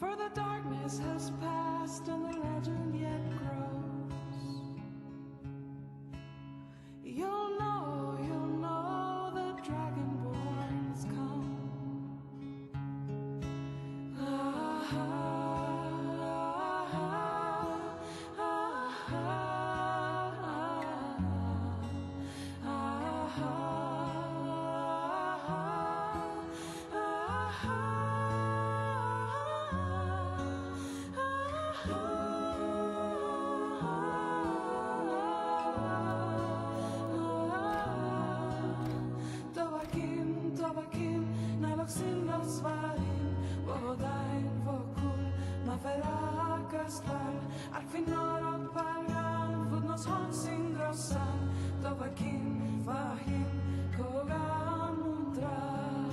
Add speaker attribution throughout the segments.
Speaker 1: For the darkness has passed and the legend yet grows. You'll know the Dragonborn's come. Ah, Tovakin, naloksin losvarin, vodain vokul, maverakas-tal, arfinorot palgan, vudnos honsin grossan, Tovakin, vahim, kogan mundran.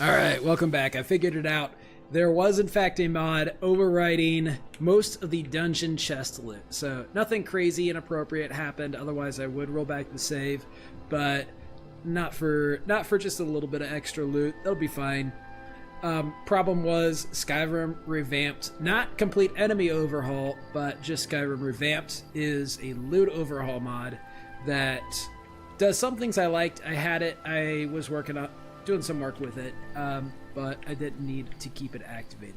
Speaker 2: Alright, welcome back. I figured it out. There was in fact a mod overriding most of the dungeon chest loot. So nothing crazy inappropriate happened, otherwise I would roll back the save, but not for just a little bit of extra loot. That'll be fine. Problem was Skyrim revamped, not complete enemy overhaul, but just Skyrim revamped is a loot overhaul mod that does some things I liked. I had it, I was working on doing some work with it, but I didn't need to keep it activated,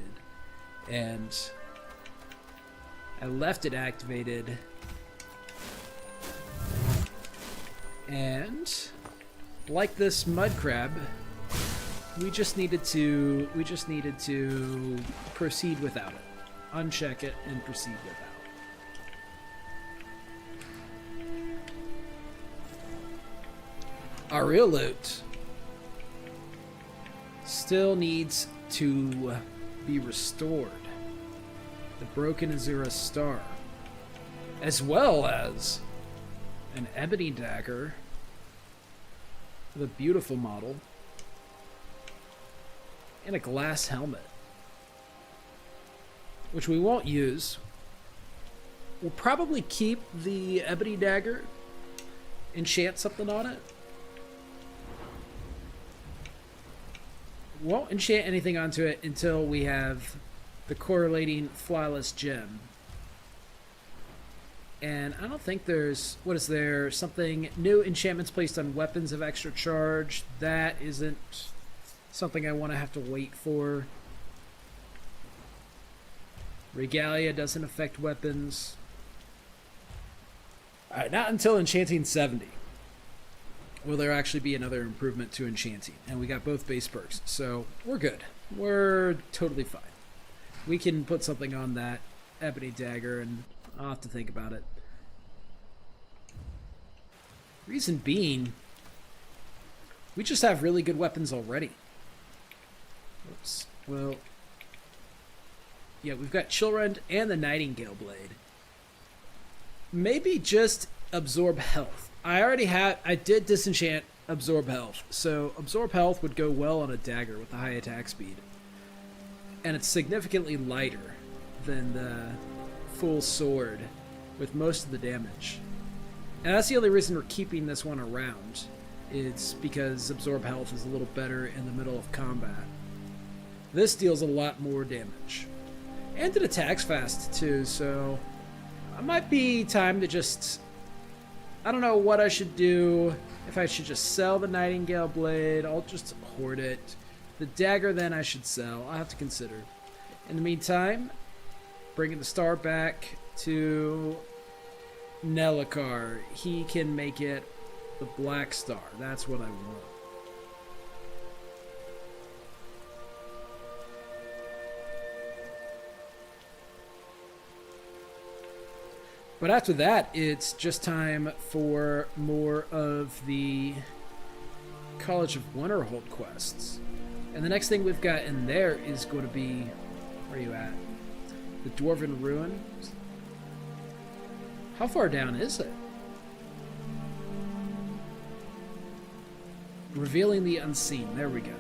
Speaker 2: and I left it activated, and like this mud crab, we just needed to proceed without it, uncheck it and proceed without. Our real loot still needs to be restored. The broken Azura star, as well as an ebony dagger with a beautiful model and a glass helmet, which we won't use. We'll probably keep the ebony dagger, enchant something on it. Won't enchant anything onto it until we have the correlating flawless gem. And I don't think there's, what is there, something new, enchantments placed on weapons of extra charge. That isn't something I want to have to wait for. Regalia doesn't affect weapons. Alright, not until enchanting 70 will there actually be another improvement to enchanting. And we got both base perks, so we're good. We're totally fine. We can put something on that ebony dagger, and I'll have to think about it. Reason being, we just have really good weapons already. Oops. Well, yeah, we've got Chillrend and the Nightingale Blade. Maybe just absorb health. I did disenchant absorb health, so absorb health would go well on a dagger with a high attack speed. And it's significantly lighter than the full sword with most of the damage. And that's the only reason we're keeping this one around. It's because absorb health is a little better in the middle of combat. This deals a lot more damage. And it attacks fast too, so it might be time to just, I don't know what I should do. If I should just sell the Nightingale Blade, I'll just hoard it. The dagger then I should sell. I'll have to consider. In the meantime, bringing the star back to Nellikar. He can make it the Black Star. That's what I want. But after that, it's just time for more of the College of Winterhold quests. And the next thing we've got in there is going to be... Where are you at? The Dwarven Ruins? How far down is it? Revealing the Unseen. There we go.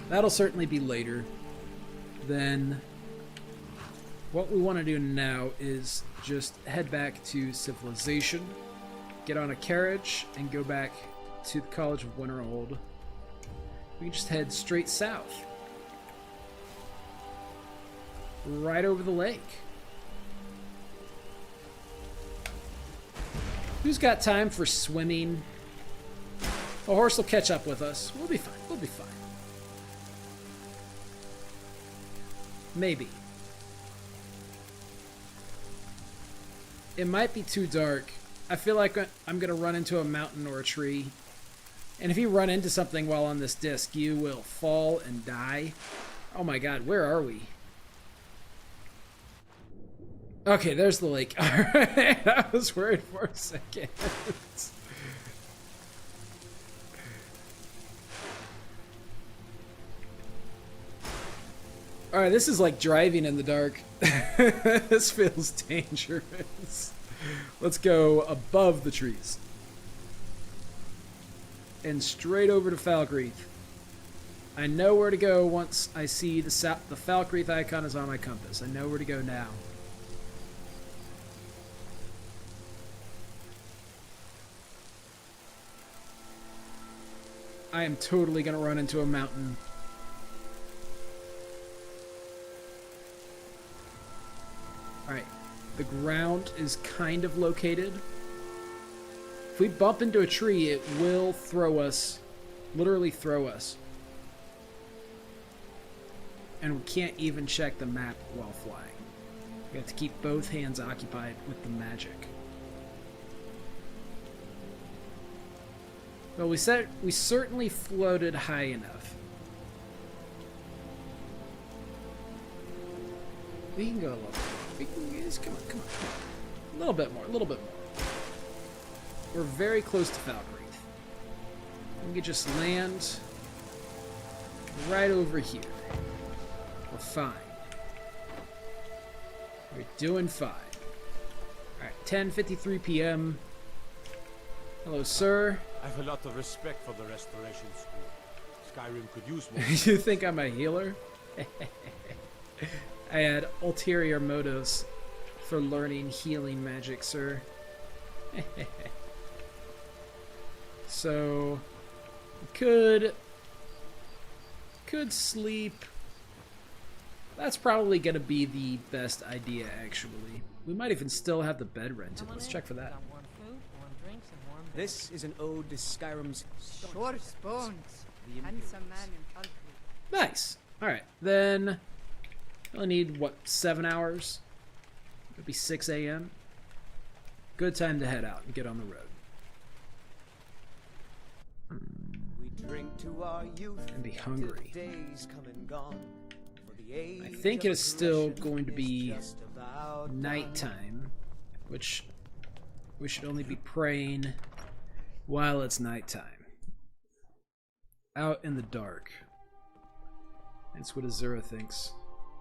Speaker 2: That'll certainly be later. Then what we want to do now is just head back to civilization, get on a carriage, and go back to the College of Winterhold. We can just head straight south. Right over the lake. Who's got time for swimming? A horse will catch up with us. We'll be fine. We'll be fine. Maybe. It might be too dark. I feel like I'm going to run into a mountain or a tree. And if you run into something while on this disc, you will fall and die. Oh my god, where are we? Okay, there's the lake. Alright, I was worried for a second. Alright, this is like driving in the dark. This feels dangerous. Let's go above the trees. And straight over to Falkreath. I know where to go once I see the Falkreath icon is on my compass. I know where to go now. I am totally going to run into a mountain. Alright, the ground is kind of located. If we bump into a tree, it will throw us. Literally throw us. And we can't even check the map while flying. We have to keep both hands occupied with the magic. Well, we certainly floated high enough. We can go a little bit. Come on, come on, come on. A little bit more, a little bit more. We're very close to Falkreath. We can just land right over here. We're fine. We're doing fine. Alright, 10:53 p.m. Hello, sir.
Speaker 3: I have a lot of respect for the restoration school. Skyrim could use more.
Speaker 2: You think I'm a healer? I had ulterior motives for learning healing magic, sir. So, could sleep. That's probably going to be the best idea, actually. We might even still have the bed rented. Let's check for that.
Speaker 4: This is an ode to Skyrim's
Speaker 5: Short bones. Handsome man in country.
Speaker 2: Nice. Alright, then I only need, what, 7 hours? It'll be 6 a.m. Good time to head out and get on the road.
Speaker 4: We drink to our youth
Speaker 2: And be hungry.
Speaker 4: days come and gone. For the age
Speaker 2: I think it is still going to be
Speaker 4: is just about
Speaker 2: nighttime, which we should only be praying while it's nighttime. Out in the dark. That's what Azura thinks.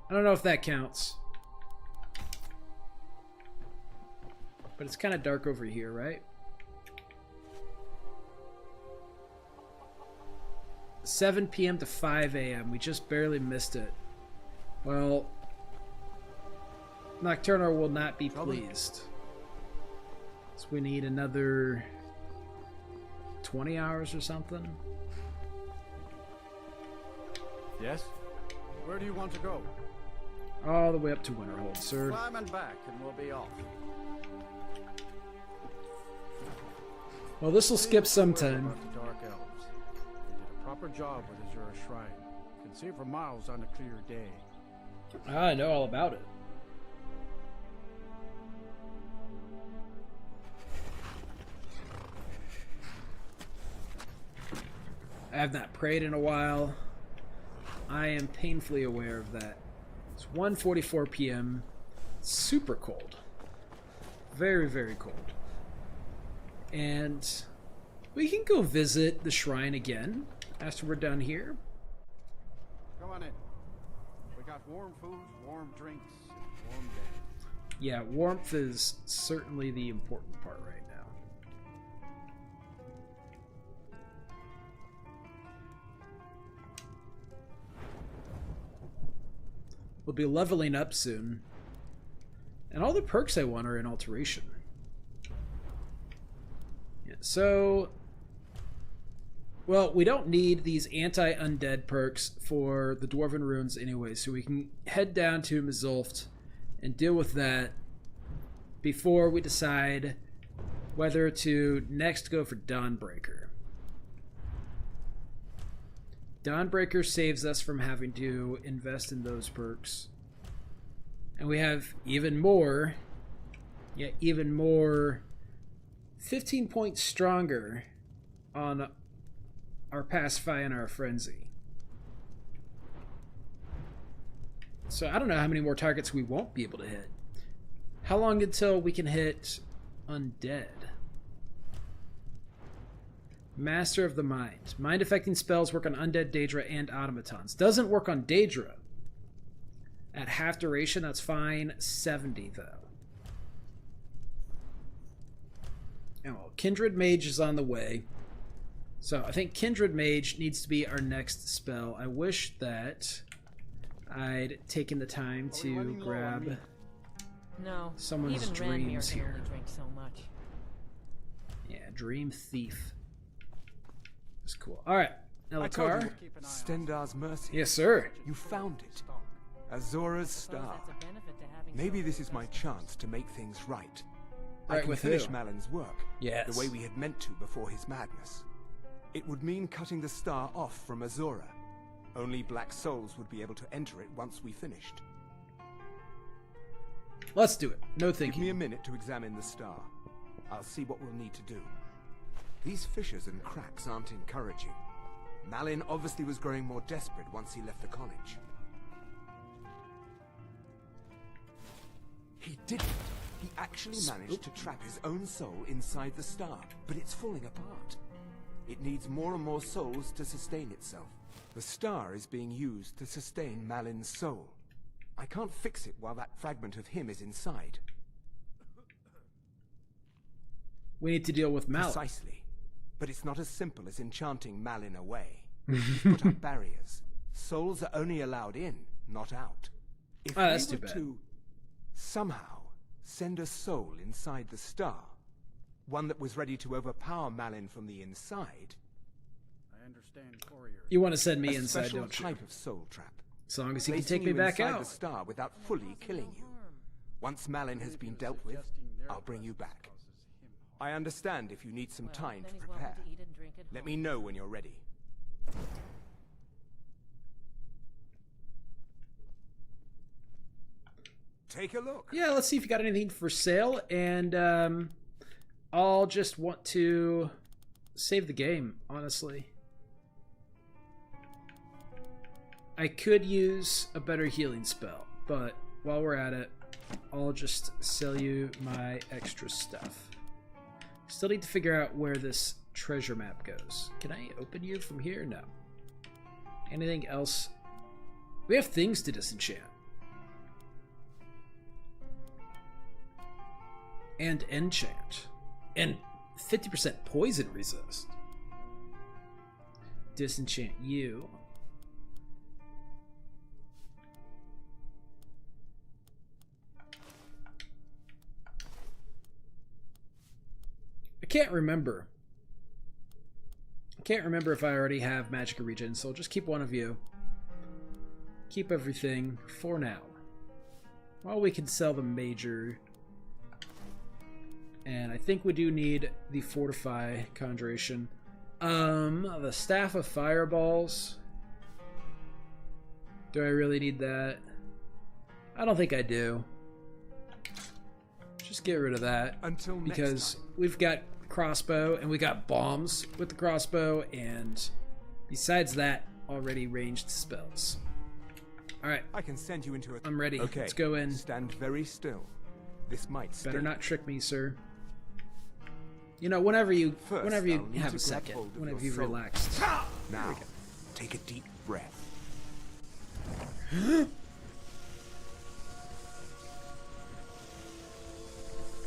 Speaker 2: I don't know if that counts. But it's kind of dark over here, right? 7 p.m. to 5 a.m. We just barely missed it. Well, Nocturno will not be pleased. So we need another 20 hours or something.
Speaker 3: Yes? Where do you want to go?
Speaker 2: All the way up to Winterhold, sir.
Speaker 3: Climb and back and we'll be off.
Speaker 2: Well, this will skip some
Speaker 3: Don't worry
Speaker 2: time.
Speaker 3: about the Dark Elves. They did a proper job with Azura Shrine. You can see it for miles on a clear day.
Speaker 2: I know all about it. I have not prayed in a while. I am painfully aware of that. It's 1:44 p.m. Super cold. Very, very cold. And we can go visit the shrine again after we're done here.
Speaker 3: Come on in. We got warm food, warm drinks, and warm day.
Speaker 2: Yeah, warmth is certainly the important part right now. We'll be leveling up soon. And all the perks I want are in alteration. Yeah, so... Well, we don't need these anti-undead perks for the Dwarven Runes anyway, so we can head down to Mizulft and deal with that before we decide whether to next go for Dawnbreaker. Dawnbreaker saves us from having to invest in those perks. And we have even more 15 points stronger on our Pacify and our Frenzy. So I don't know how many more targets we won't be able to hit. How long until we can hit Undead? Master of the Mind. Mind-affecting spells work on Undead, Daedra, and Automatons. Doesn't work on Daedra. At half duration, that's fine. 70, though. Oh, Kindred Mage is on the way. So I think Kindred Mage needs to be our next spell. I wish that I'd taken the time to grab
Speaker 6: No,
Speaker 2: someone's
Speaker 6: even
Speaker 2: dreams
Speaker 6: Ranmir
Speaker 2: here.
Speaker 6: can only drink so much.
Speaker 2: Yeah, Dream Thief. That's cool. All right, Elakar.
Speaker 7: Stendar's mercy.
Speaker 2: Yes, sir.
Speaker 7: You found it. Azora's
Speaker 6: Suppose
Speaker 7: star.
Speaker 6: that's a benefit to having
Speaker 7: Maybe
Speaker 6: so
Speaker 7: this
Speaker 6: much
Speaker 7: is my
Speaker 6: investment.
Speaker 7: chance to make things right. I
Speaker 2: Right
Speaker 7: can
Speaker 2: with
Speaker 7: finish
Speaker 2: who?
Speaker 7: Malin's work
Speaker 2: Yes.
Speaker 7: the way we had meant to before his madness. It would mean cutting the star off from Azora. Only black souls would be able to enter it once we finished.
Speaker 2: Let's do it. No
Speaker 7: Give me a
Speaker 2: thinking.
Speaker 7: minute to examine the star. I'll see what we'll need to do. These fissures and cracks aren't encouraging. Malin obviously was growing more desperate once he left the college. He did it! He actually managed to trap his own soul inside the star, but it's falling apart. It needs more and more souls to sustain itself. The star is being used to sustain Malin's soul. I can't fix it while that fragment of him is inside.
Speaker 2: We need to deal with Malin.
Speaker 7: Precisely. But it's not as simple as enchanting Malin away. He's put up barriers. Souls are only allowed in, not out. If
Speaker 2: that's
Speaker 7: we
Speaker 2: too
Speaker 7: were
Speaker 2: bad.
Speaker 7: to somehow send a soul inside the star, one that was ready to overpower Malin from the inside,
Speaker 3: I understand courier.
Speaker 2: You want to send me
Speaker 7: a
Speaker 2: inside,
Speaker 7: special
Speaker 2: don't you?
Speaker 7: type of soul trap.
Speaker 2: As long as he can
Speaker 7: Placing
Speaker 2: take me
Speaker 7: you
Speaker 2: back
Speaker 7: inside
Speaker 2: out.
Speaker 7: the star without fully killing you. Once Malin has been dealt with, I'll bring you back. I understand if you need some
Speaker 6: Well,
Speaker 7: time
Speaker 6: then
Speaker 7: to
Speaker 6: he's welcome
Speaker 7: prepare.
Speaker 6: to eat and drink at
Speaker 7: Let
Speaker 6: home.
Speaker 7: me know when you're ready. Take a look.
Speaker 2: Yeah, let's see if you got anything for sale, and I'll just want to save the game, honestly. I could use a better healing spell, but while we're at it, I'll just sell you my extra stuff. Still need to figure out where this treasure map goes. Can I open you from here? No. Anything else? We have things to disenchant. And enchant. And 50% poison resist. Disenchant you. I can't remember. I can't remember if I already have Magic Regen, so I'll just keep one of you. Keep everything for now. Well, we can sell the major. And I think we do need the Fortify Conjuration. The Staff of Fireballs. Do I really need that? I don't think I do. Just get rid of that.
Speaker 7: Until next
Speaker 2: Because
Speaker 7: time.
Speaker 2: we've got crossbow and we got bombs with the crossbow, and besides that, already ranged spells. Alright,
Speaker 7: I can send you into a...
Speaker 2: I'm ready.
Speaker 7: Okay.
Speaker 2: Let's go in.
Speaker 7: Stand very still. This might
Speaker 2: Better
Speaker 7: sting.
Speaker 2: not trick me, sir. You know, whenever you
Speaker 7: First,
Speaker 2: have
Speaker 7: I'll
Speaker 2: a
Speaker 7: need to grab
Speaker 2: second,
Speaker 7: hold of
Speaker 2: whenever
Speaker 7: your
Speaker 2: you've
Speaker 7: soul.
Speaker 2: relaxed.
Speaker 7: Now, take a deep breath.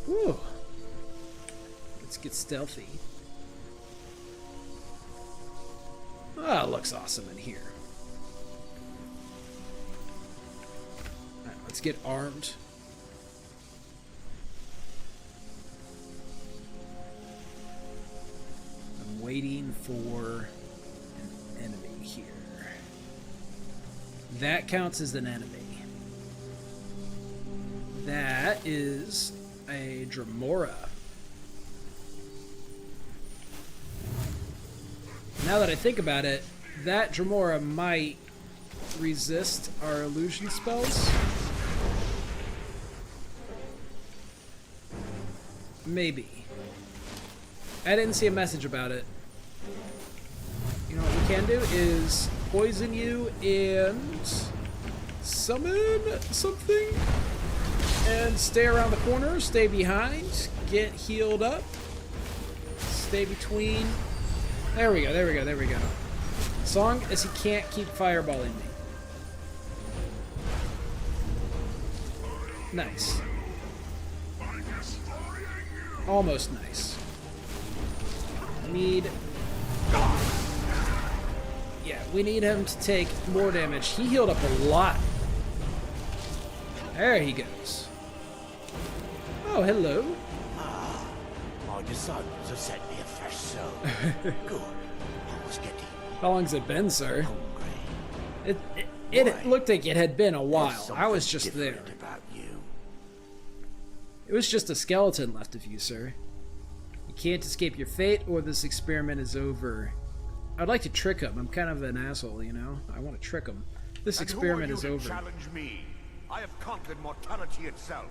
Speaker 2: Whew. Let's get stealthy. Ah, looks awesome in here. Let's get armed. I'm waiting for an enemy here. That counts as an enemy. That is a Dremora. Now that I think about it, that Dremora might resist our illusion spells. Maybe. I didn't see a message about it. You know what we can do is poison you and summon something and stay around the corner, stay behind, get healed up, stay between. There we go, there we go, there we go. As long as he can't keep fireballing me. Nice. Almost nice. Yeah, we need him to take more damage. He healed up a lot. There he goes. Oh, hello.
Speaker 8: My disciples have sent me a fresh soul. Good. I was getting
Speaker 2: How long's it been, sir?
Speaker 8: hungry.
Speaker 2: It looked like it had been a
Speaker 8: There's
Speaker 2: while. I was
Speaker 8: something
Speaker 2: just there.
Speaker 8: different about you.
Speaker 2: It was just a skeleton left of you, sir. You can't escape your fate, or this experiment is over. I'd like to trick him. I'm kind of an asshole, you know? I want to trick him. This experiment is over.
Speaker 8: Challenge me. I have conquered mortality itself.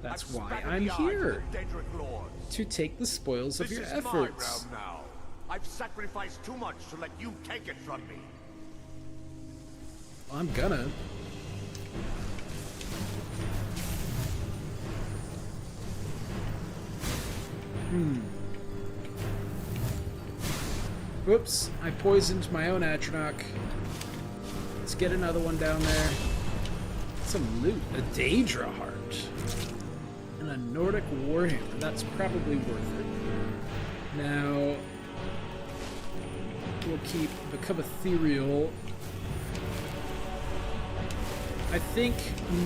Speaker 2: That's
Speaker 8: I've
Speaker 2: why
Speaker 8: staggered
Speaker 2: I'm
Speaker 8: the eyes
Speaker 2: here.
Speaker 8: of the Daedric lords.
Speaker 2: To take the spoils of
Speaker 8: This
Speaker 2: your
Speaker 8: is
Speaker 2: efforts.
Speaker 8: my realm now. I've sacrificed too much to let you take it from me.
Speaker 2: I'm gonna. Whoops, I poisoned my own Atronach. Let's get another one down there. Some loot. A Daedra heart. And a Nordic Warhammer. That's probably worth it. Now, we'll keep Become Ethereal. I think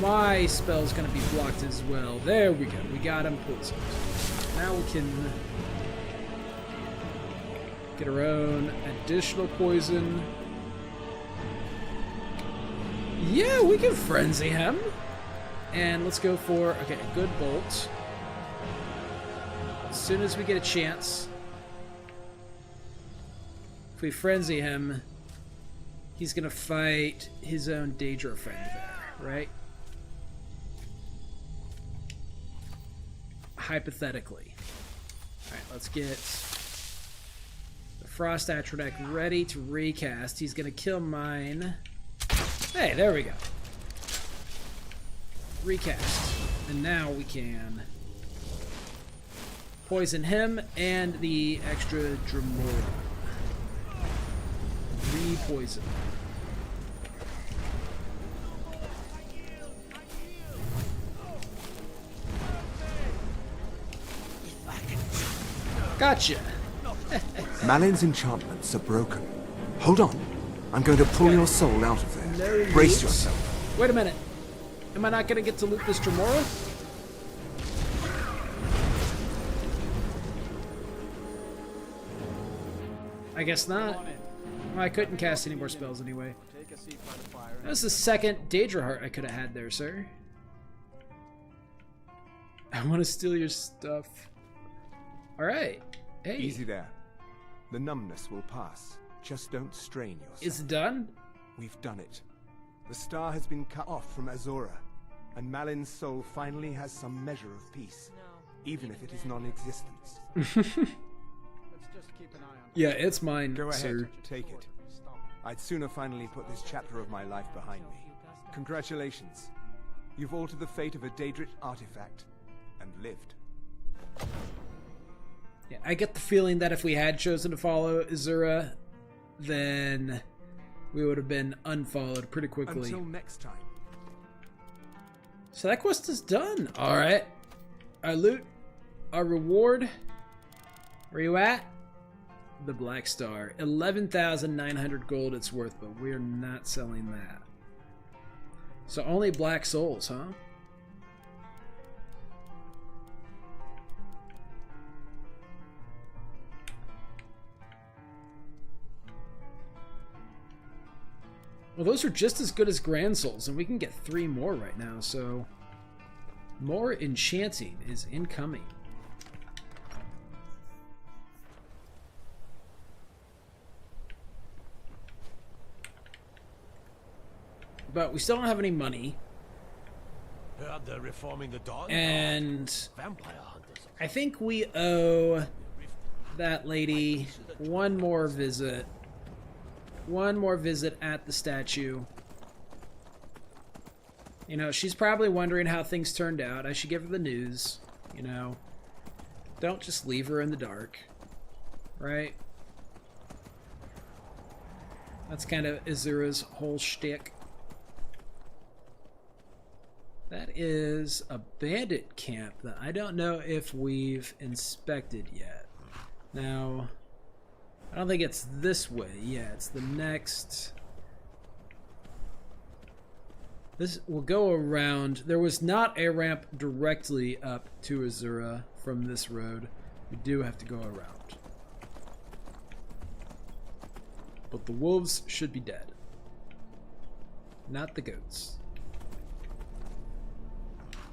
Speaker 2: my spell's gonna be blocked as well. There we go. We got him poisoned. Now we can get our own additional poison. Yeah, we can frenzy him. And let's go for, okay, a good bolt. As soon as we get a chance. If we frenzy him, he's gonna fight his own Daedra friend there, right? Hypothetically. Alright, let's get the Frost Atronach ready to recast. He's gonna kill mine. Hey, there we go. Recast. And now we can poison him and the extra Dremora. Re-poison. Gotcha.
Speaker 7: Malin's enchantments are broken. Hold on. I'm going to pull your soul out of there.
Speaker 2: No
Speaker 7: Brace
Speaker 2: use.
Speaker 7: yourself.
Speaker 2: Wait a minute. Am I not going to get to loot this Dremora? I guess not. Well, I couldn't cast any more spells anyway.
Speaker 3: Take a seat by the fire.
Speaker 2: That was the second Daedra heart I could have had there, sir. I want to steal your stuff. Alright. Hey.
Speaker 7: Easy there. The numbness will pass. Just don't strain yourself.
Speaker 2: Is it done?
Speaker 7: We've done it. The star has been cut off from Azora, and Malin's soul finally has some measure of peace, even if it is non-existent.
Speaker 3: Let's just keep an eye on
Speaker 2: Yeah, it's mine,
Speaker 7: Go ahead,
Speaker 2: sir.
Speaker 7: take it. I'd sooner finally put this chapter of my life behind me. Congratulations. You've altered the fate of a Daedric artifact, and lived.
Speaker 2: Yeah, I get the feeling that if we had chosen to follow Azura, then we would have been unfollowed pretty quickly.
Speaker 7: Until next time.
Speaker 2: So that quest is done. Alright. Our loot, our reward. Where you at? The Black Star. 11,900 gold it's worth, but we're not selling that. So only black souls, huh? Well, those are just as good as Grand Souls, and we can get 3 more right now, so... More enchanting is incoming. But we still don't have any money.
Speaker 8: Heard they're reforming the dawn.
Speaker 2: And
Speaker 8: Vampire hunters.
Speaker 2: I think we owe that lady one more visit. One more visit at the statue. You know, she's probably wondering how things turned out. I should give her the news, you know. Don't just leave her in the dark. Right? That's kind of Azura's whole shtick. That is a bandit camp that I don't know if we've inspected yet. Now, I don't think it's this way. Yeah, it's the next... This will go around. There was not a ramp directly up to Azura from this road. We do have to go around. But the wolves should be dead. Not the goats.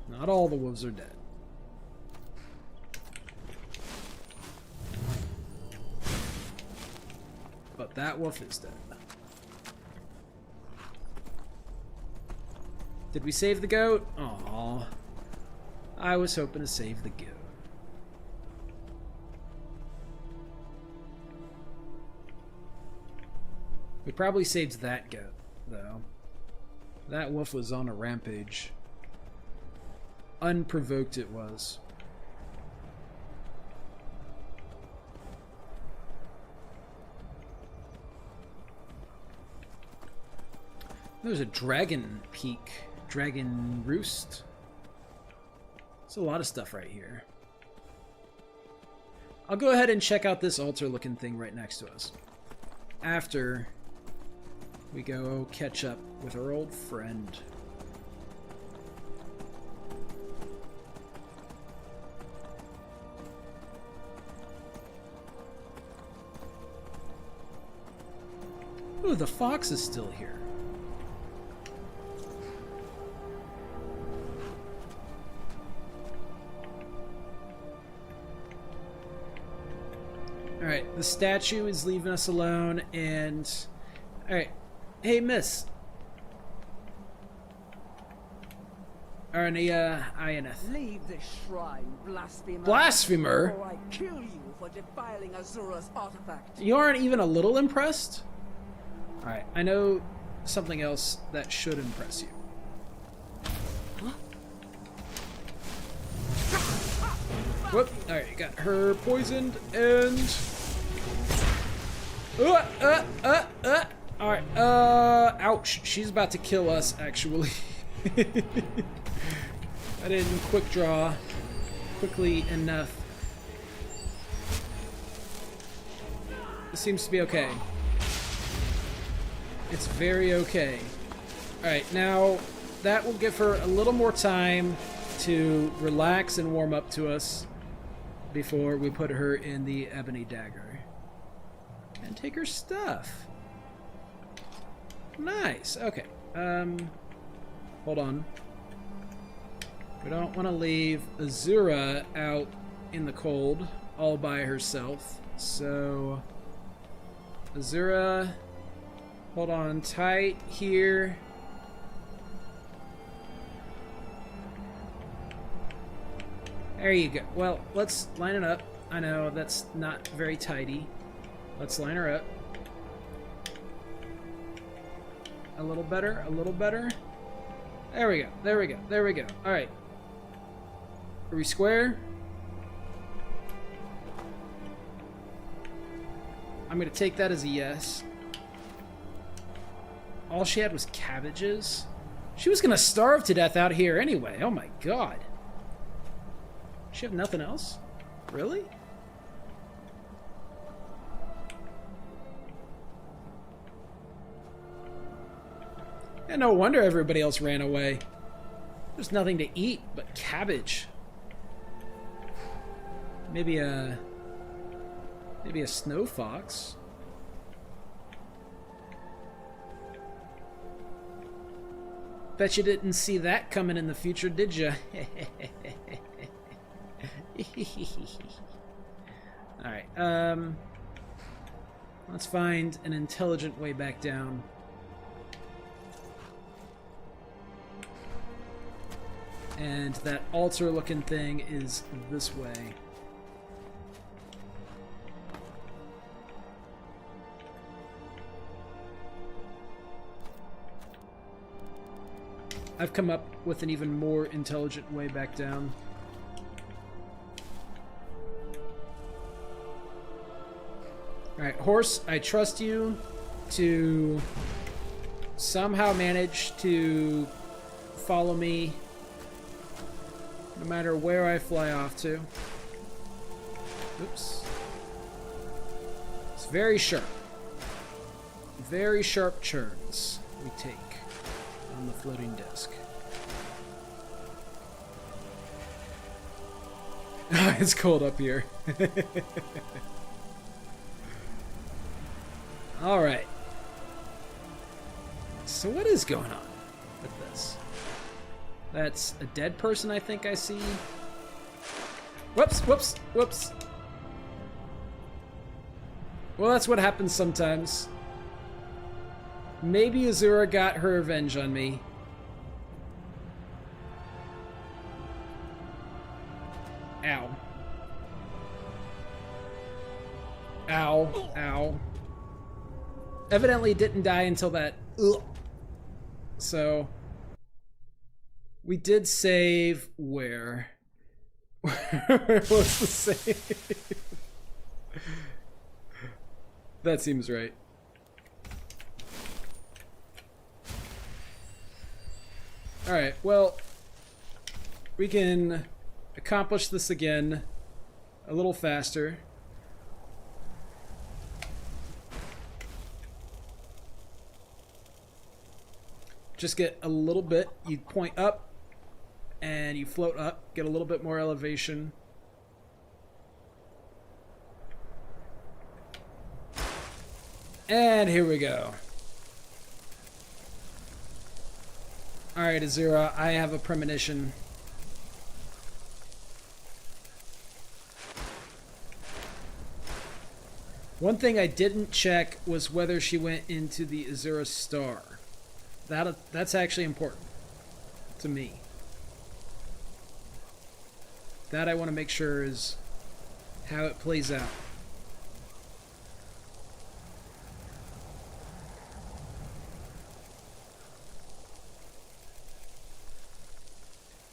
Speaker 2: Not all the wolves are dead. But that wolf is dead. Did we save the goat? Aww. I was hoping to save the goat. We probably saved that goat, though. That wolf was on a rampage. Unprovoked it was. There's a dragon peak. Dragon roost. There's a lot of stuff right here. I'll go ahead and check out this altar looking thing right next to us. After we go catch up with our old friend. Ooh, the fox is still here. Alright, the statue is leaving us alone, and... Alright. Hey, miss. Arnia Ioneth.
Speaker 9: Leave this shrine, blasphemer.
Speaker 2: Blasphemer?
Speaker 9: Or I kill you for defiling Azura's artifact.
Speaker 2: You aren't even a little impressed? Alright, I know something else that should impress you.
Speaker 9: Huh?
Speaker 2: Whoop. Alright, got her poisoned and... Alright, ouch. She's about to kill us, actually. I didn't quick draw quickly enough. This seems to be okay. It's very okay. Alright, now that will give her a little more time to relax and warm up to us before we put her in the ebony dagger. And take her stuff. Nice. Okay. Hold on. We don't want to leave Azura out in the cold all by herself. So, Azura, hold on tight here. There you go. Well, let's line it up. I know that's not very tidy. Let's line her up. A little better, a little better. There we go, there we go, there we go. Alright. Are we square? I'm gonna take that as a yes. All she had was cabbages? She was gonna starve to death out here anyway. Oh my god. She have nothing else? Really? And no wonder everybody else ran away. There's nothing to eat but cabbage. Maybe a snow fox. Bet you didn't see that coming in the future, did you? Alright, let's find an intelligent way back down. And that altar-looking thing is this way. I've come up with an even more intelligent way back down. Alright, horse, I trust you to somehow manage to follow me no matter where I fly off to. Oops. It's very sharp. Very sharp turns we take on the floating disc. It's cold up here. Alright. So what is going on with this? That's a dead person I think I see. Whoops, whoops, whoops. Well, that's what happens sometimes. Maybe Azura got her revenge on me. Ow. Ow. Ow. Evidently didn't die until that. Ugh. So we did save where? Where was the save? That seems right. Alright, well, we can accomplish this again a little faster. Just get a little bit, you point up and you float up, get a little bit more elevation. And here we go. Alright, Azura, I have a premonition. One thing I didn't check was whether she went into the Azura Star. That's actually important to me. That I want to make sure is how it plays out.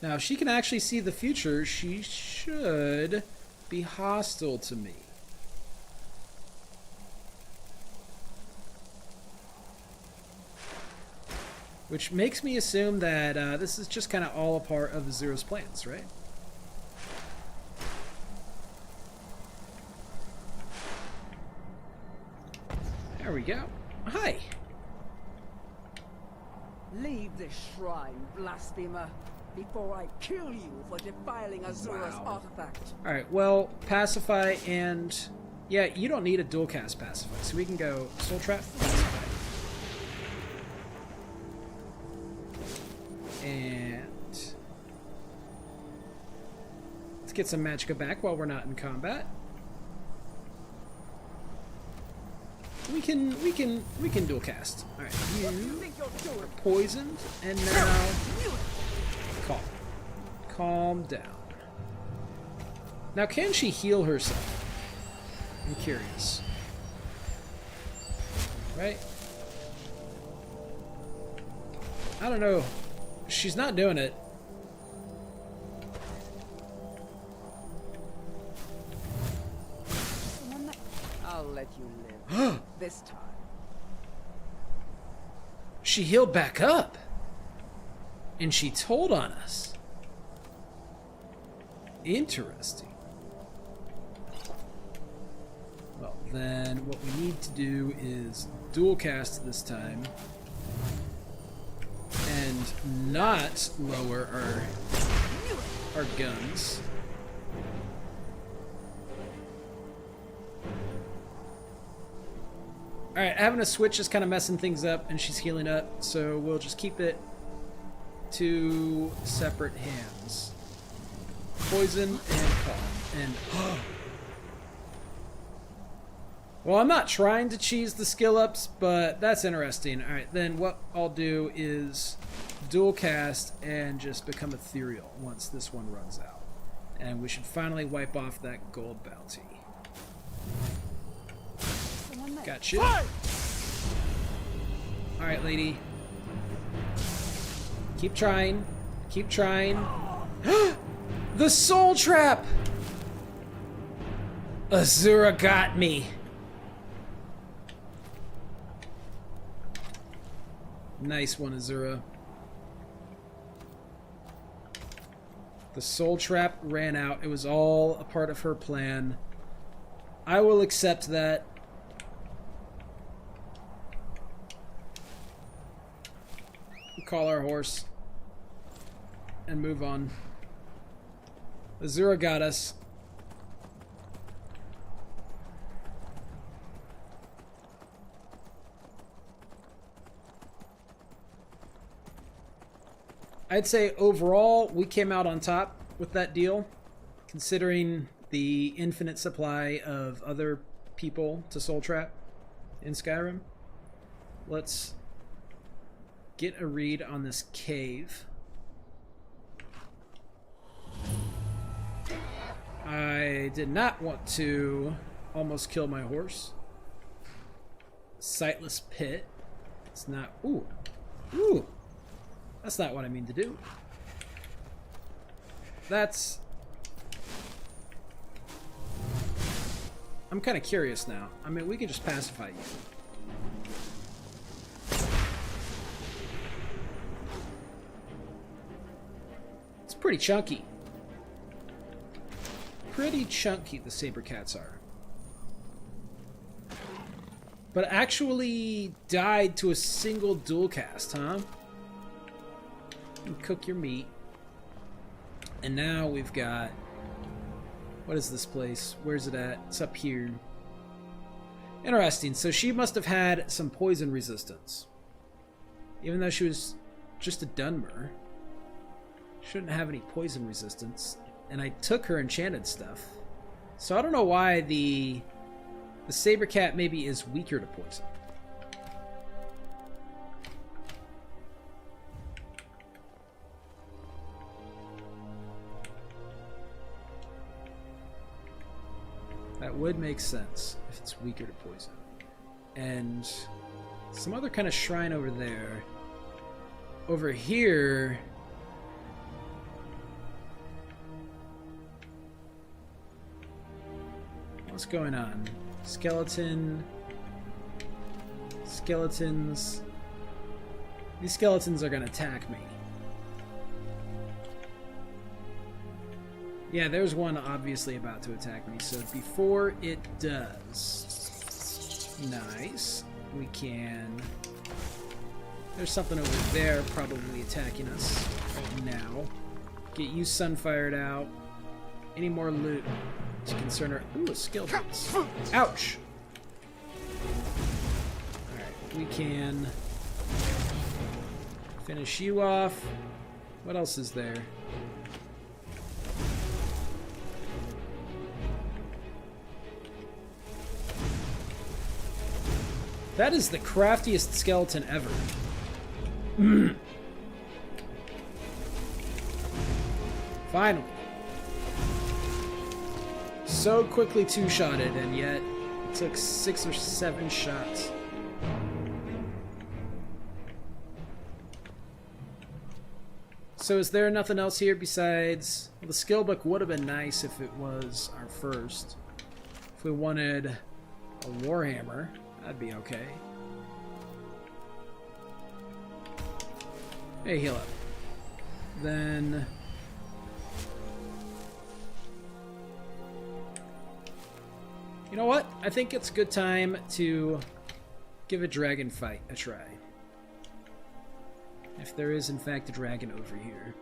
Speaker 2: Now, if she can actually see the future, she should be hostile to me. Which makes me assume that this is just kind of all a part of Azura's plans, right? There we go. Hi!
Speaker 9: Leave this shrine, blasphemer, before I kill you for defiling Azura's artifact.
Speaker 2: Alright, well, Pacify and... Yeah, you don't need a dual cast Pacify, so we can go Soul Trap, Pacify. And... let's get some magicka back while we're not in combat. We can dual cast. Alright, you are poisoned, and now... Calm down. Now, can she heal herself? I'm curious. Right? I don't know. She's not doing it.
Speaker 9: I'll let you live. This time.
Speaker 2: She healed back up. And she told on us. Interesting. Well, then what we need to do is dual cast this time. And not lower our guns. Alright, having a switch is kind of messing things up, and she's healing up, so we'll just keep it two separate hands. Poison and calm. And well, I'm not trying to cheese the skill ups, but that's interesting. Alright, then what I'll do is dual cast and just become ethereal once this one runs out. And we should finally wipe off that gold bounty. Gotcha. Alright, lady. Keep trying. Keep trying. The soul trap! Azura got me. Nice one, Azura. The soul trap ran out. It was all a part of her plan. I will accept that. We'll call our horse and move on. Azura got us. I'd say overall we came out on top with that deal, considering the infinite supply of other people to soul trap in Skyrim. Let's get a read on this cave. I did not want to almost kill my horse. Sightless pit. It's not... Ooh. Ooh. That's not what I mean to do. That's... I'm kind of curious now. I mean, we can just pacify you. It's pretty chunky. Pretty chunky, the saber cats are. But actually died to a single dual cast, huh? You cook your meat. And now we've got... What is this place? Where's it at? It's up here. Interesting. So she must have had some poison resistance. Even though she was just a Dunmer. Shouldn't have any poison resistance. And I took her enchanted stuff. So I don't know why the saber cat maybe is weaker to poison. That would make sense if it's weaker to poison. And some other kind of shrine over there. Over here... What's going on? Skeleton... Skeletons... These skeletons are gonna attack me. Yeah, there's one obviously about to attack me, so before it does... Nice. We can... There's something over there probably attacking us right now. Get you sunfired out. Any more loot to concern her... Ooh, a skill boots. Ouch! Alright, we can... finish you off. What else is there? That is the craftiest skeleton ever. Finally. So quickly two-shotted, and yet it took 6 or 7 shots. So is there nothing else here besides... Well, the skill book would have been nice if it was our first. If we wanted a warhammer, that'd be okay. Hey, heal up. Then... You know what? I think it's a good time to give a dragon fight a try. If there is, in fact, a dragon over here.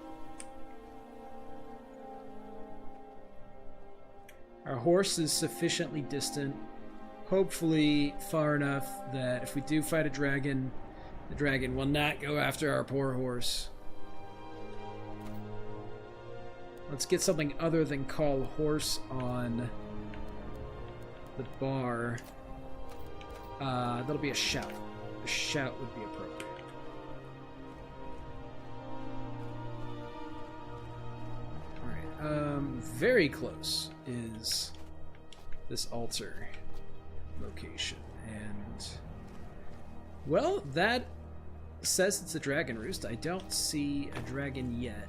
Speaker 2: Our horse is sufficiently distant, hopefully far enough that if we do fight a dragon, the dragon will not go after our poor horse. Let's get something other than call horse on the bar. That'll be a shout. A shout would be appropriate. Alright, very close is this altar location. And, well, that says it's a dragon roost. I don't see a dragon yet.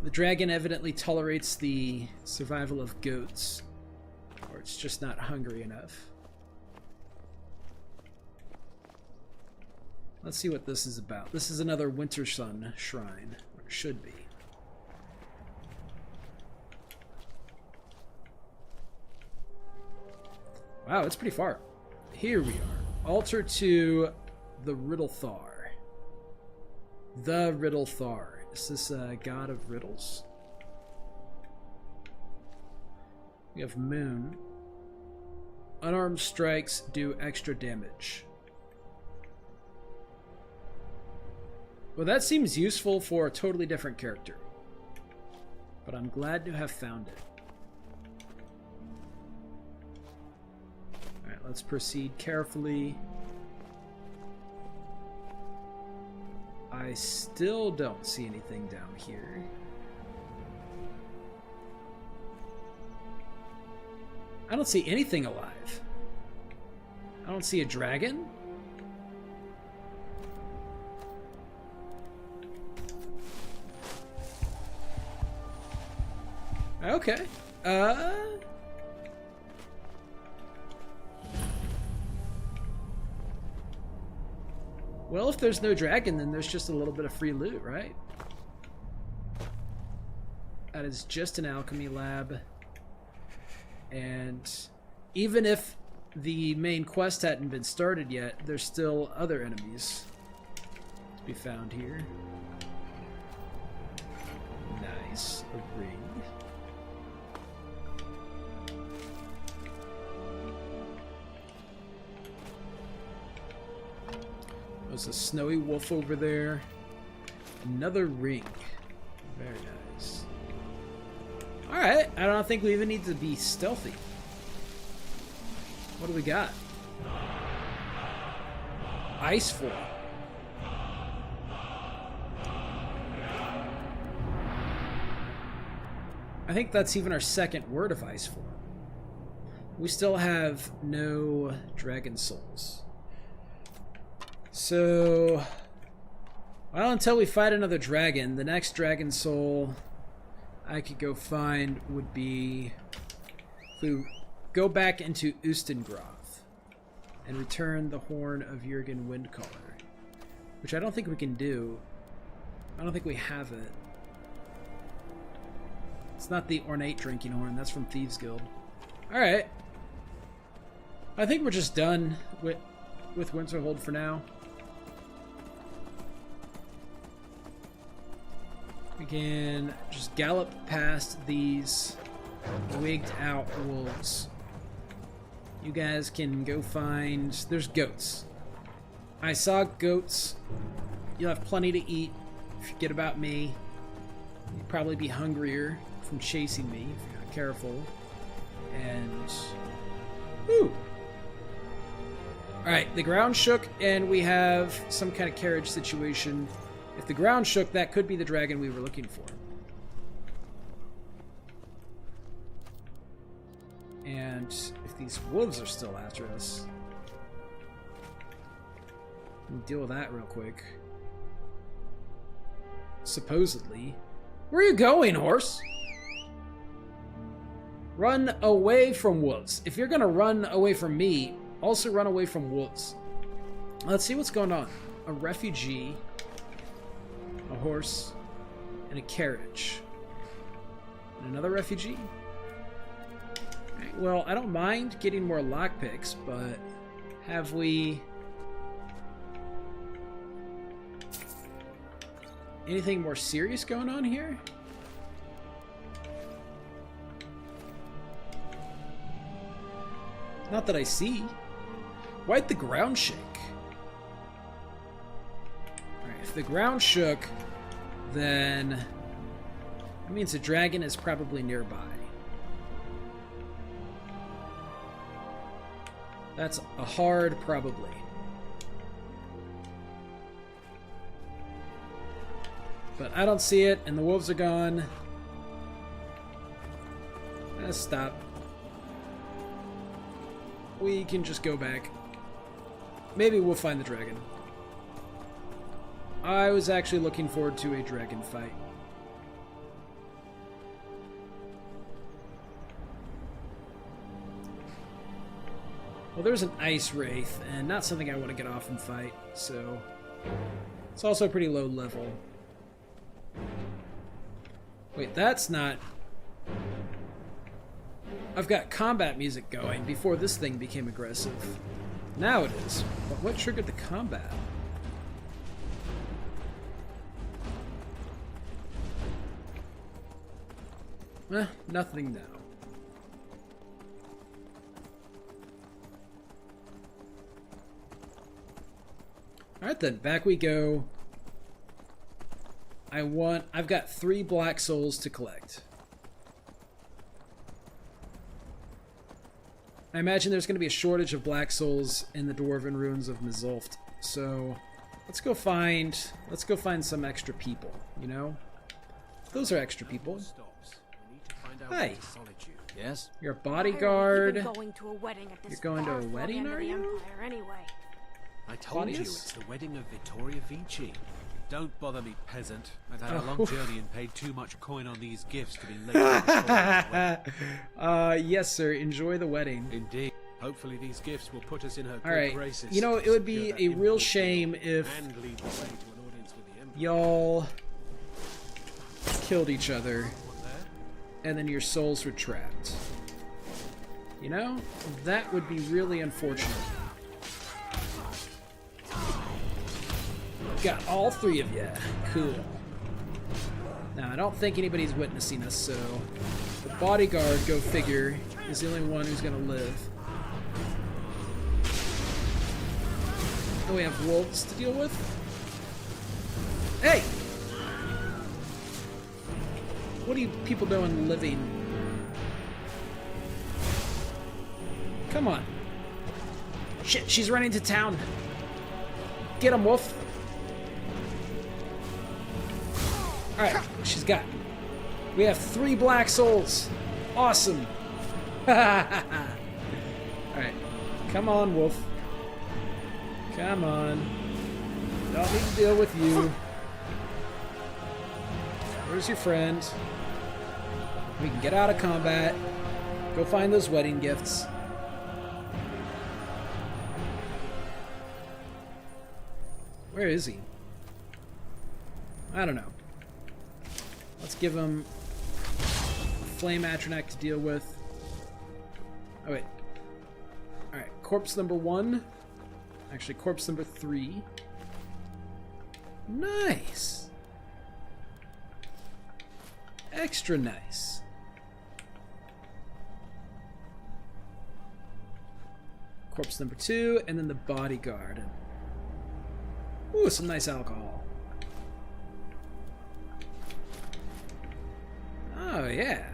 Speaker 2: The dragon evidently tolerates the survival of goats, or it's just not hungry enough. Let's see what this is about. This is another Winter Sun shrine, or it should be. Wow, it's pretty far. Here we are. Altar to the Riddlethar. The Riddlethar. Is this a god of riddles? We have Moon. Unarmed strikes do extra damage. Well, that seems useful for a totally different character. But I'm glad to have found it. Alright, let's proceed carefully. I still don't see anything down here. I don't see anything alive. I don't see a dragon. Okay. Well, if there's no dragon, then there's just a little bit of free loot, right? That is just an alchemy lab. And even if the main quest hadn't been started yet, there's still other enemies to be found here. Nice. A ring. There's a snowy wolf over there. Another ring. Very nice. Alright, I don't think we even need to be stealthy. What do we got? Ice form. I think that's even our second word of ice form. We still have no dragon souls. So, well, until we fight another dragon, the next dragon soul I could go find would be if we go back into Ustengroth and return the Horn of Jürgen Windcaller, which I don't think we can do. I don't think we have it. It's not the ornate drinking horn, that's from Thieves Guild. Alright. I think we're just done with Winterhold for now. We can just gallop past these wigged out wolves. You guys can go find... There's goats. I saw goats. You'll have plenty to eat. Forget about me. You'll probably be hungrier from chasing me if you're not careful. And... Woo! Alright, the ground shook and we have some kind of carriage situation. If the ground shook, that could be the dragon we were looking for. And if these wolves are still after us, we'll deal with that real quick. Supposedly. Where are you going, horse? Run away from wolves. If you're gonna run away from me, also run away from wolves. Let's see what's going on. A refugee, a horse, and a carriage. And another refugee? Right, well, I don't mind getting more lockpicks, but have we... anything more serious going on here? Not that I see. Why'd the ground shake? Alright, if the ground shook, then that means a dragon is probably nearby. That's a hard probably. But I don't see it, and the wolves are gone. Let's stop. We can just go back. Maybe we'll find the dragon. I was actually looking forward to a dragon fight. Well, there's an ice wraith, and not something I want to get off and fight, so it's also pretty low level. Wait, that's not... I've got combat music going before this thing became aggressive. Now it is. But what triggered the combat? Nothing now. Alright then, back we go. I've got 3 black souls to collect. I imagine there's going to be a shortage of black souls in the Dwarven ruins of Mizulft. So, let's go find some extra people, you know? Those are extra people. Hi.
Speaker 3: Yes?
Speaker 2: You're a bodyguard.
Speaker 10: You're going to a wedding at this
Speaker 2: You're going to a
Speaker 10: far
Speaker 2: wedding,
Speaker 10: end of
Speaker 2: are
Speaker 10: the
Speaker 2: you?
Speaker 10: Empire anyway.
Speaker 8: I told you
Speaker 2: Claudius?
Speaker 8: it's the wedding of Vittoria Vici. Don't bother me, peasant. I've had a long journey and paid too much coin on these gifts to be late for Victoria's wedding.
Speaker 2: Yes, sir. Enjoy the wedding.
Speaker 8: Indeed. Hopefully these gifts will put us in her good
Speaker 2: Alright.
Speaker 8: graces.
Speaker 2: You know, it would be
Speaker 8: Secure that
Speaker 2: a real
Speaker 8: impulse
Speaker 2: shame
Speaker 8: deal
Speaker 2: if
Speaker 8: and lead the way to an audience with the Emperor.
Speaker 2: y'all killed each other
Speaker 8: Someone there?
Speaker 2: and then your souls were trapped. You know? That would be really unfortunate. Got all 3 of you. Cool. Now, I don't think anybody's witnessing us, so the bodyguard, go figure, is the only one who's gonna live. Oh, we have wolves to deal with? Hey! What are you people doing living? Come on. Shit, she's running to town. Get him, wolf. Alright, she's got... We have 3 black souls. Awesome. Alright. Come on, wolf. Come on. Don't need to deal with you. Where's your friend? We can get out of combat. Go find those wedding gifts. Where is he? I don't know. Let's give him a flame Atronak to deal with. Oh, wait. Alright, corpse number 1. Actually, corpse number 3. Nice! Extra nice. Corpse number 2, and then the bodyguard. Ooh, some nice alcohol. Oh, yeah.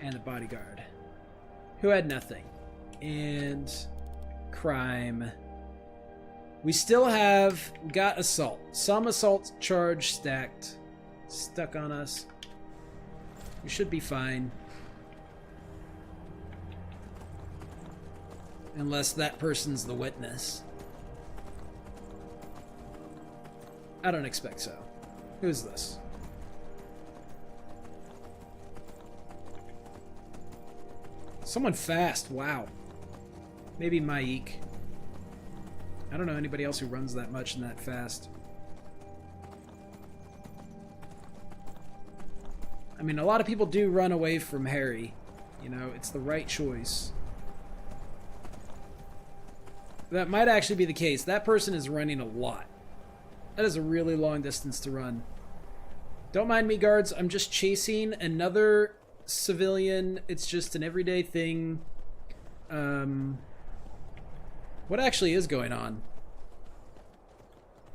Speaker 2: And the bodyguard, who had nothing. And crime. We still have got assault. Some assault charge stuck on us. We should be fine. Unless that person's the witness. I don't expect so. Who's this? Someone fast, wow. Maybe Maik. I don't know anybody else who runs that much and that fast. I mean, a lot of people do run away from Harrey. You know, it's the right choice. That might actually be the case. That person is running a lot. That is a really long distance to run. Don't mind me, guards. I'm just chasing another civilian. It's just an everyday thing. What actually is going on?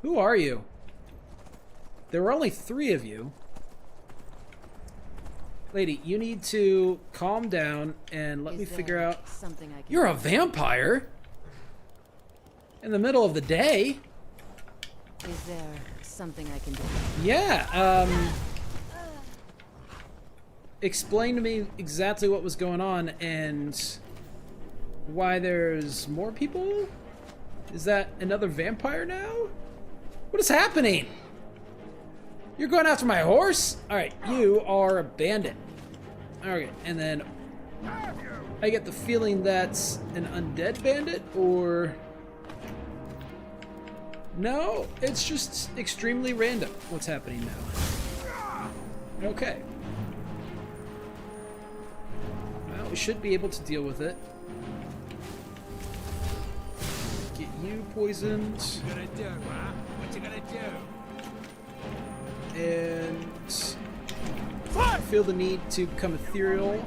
Speaker 2: Who are you? There were only 3 of you. Lady, you need to calm down and let me figure out...
Speaker 6: Something I can
Speaker 2: You're a vampire? In the middle of the day?
Speaker 6: Is there something I can do?
Speaker 2: Yeah, explain to me exactly what was going on and why there's more people? Is that another vampire now? What is happening? You're going after my horse? Alright, you are a bandit. Okay, and then I get the feeling that's an undead bandit, or... No, it's just extremely random what's happening now. Okay. Well, we should be able to deal with it. Get you poisoned.
Speaker 7: What you gonna do, huh? What you gonna do?
Speaker 2: And I feel the need to become ethereal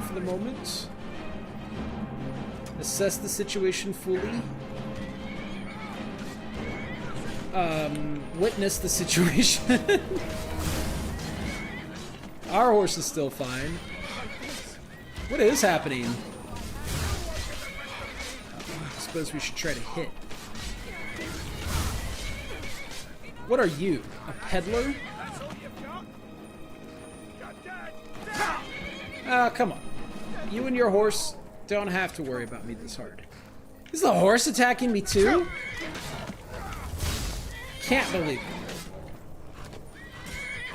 Speaker 2: for the moment. Assess the situation fully. Witness the situation. Our horse is still fine. What is happening? I suppose we should try to hit. What are you? A peddler? Come on. You and your horse don't have to worry about me this hard. Is the horse attacking me too? Can't believe it.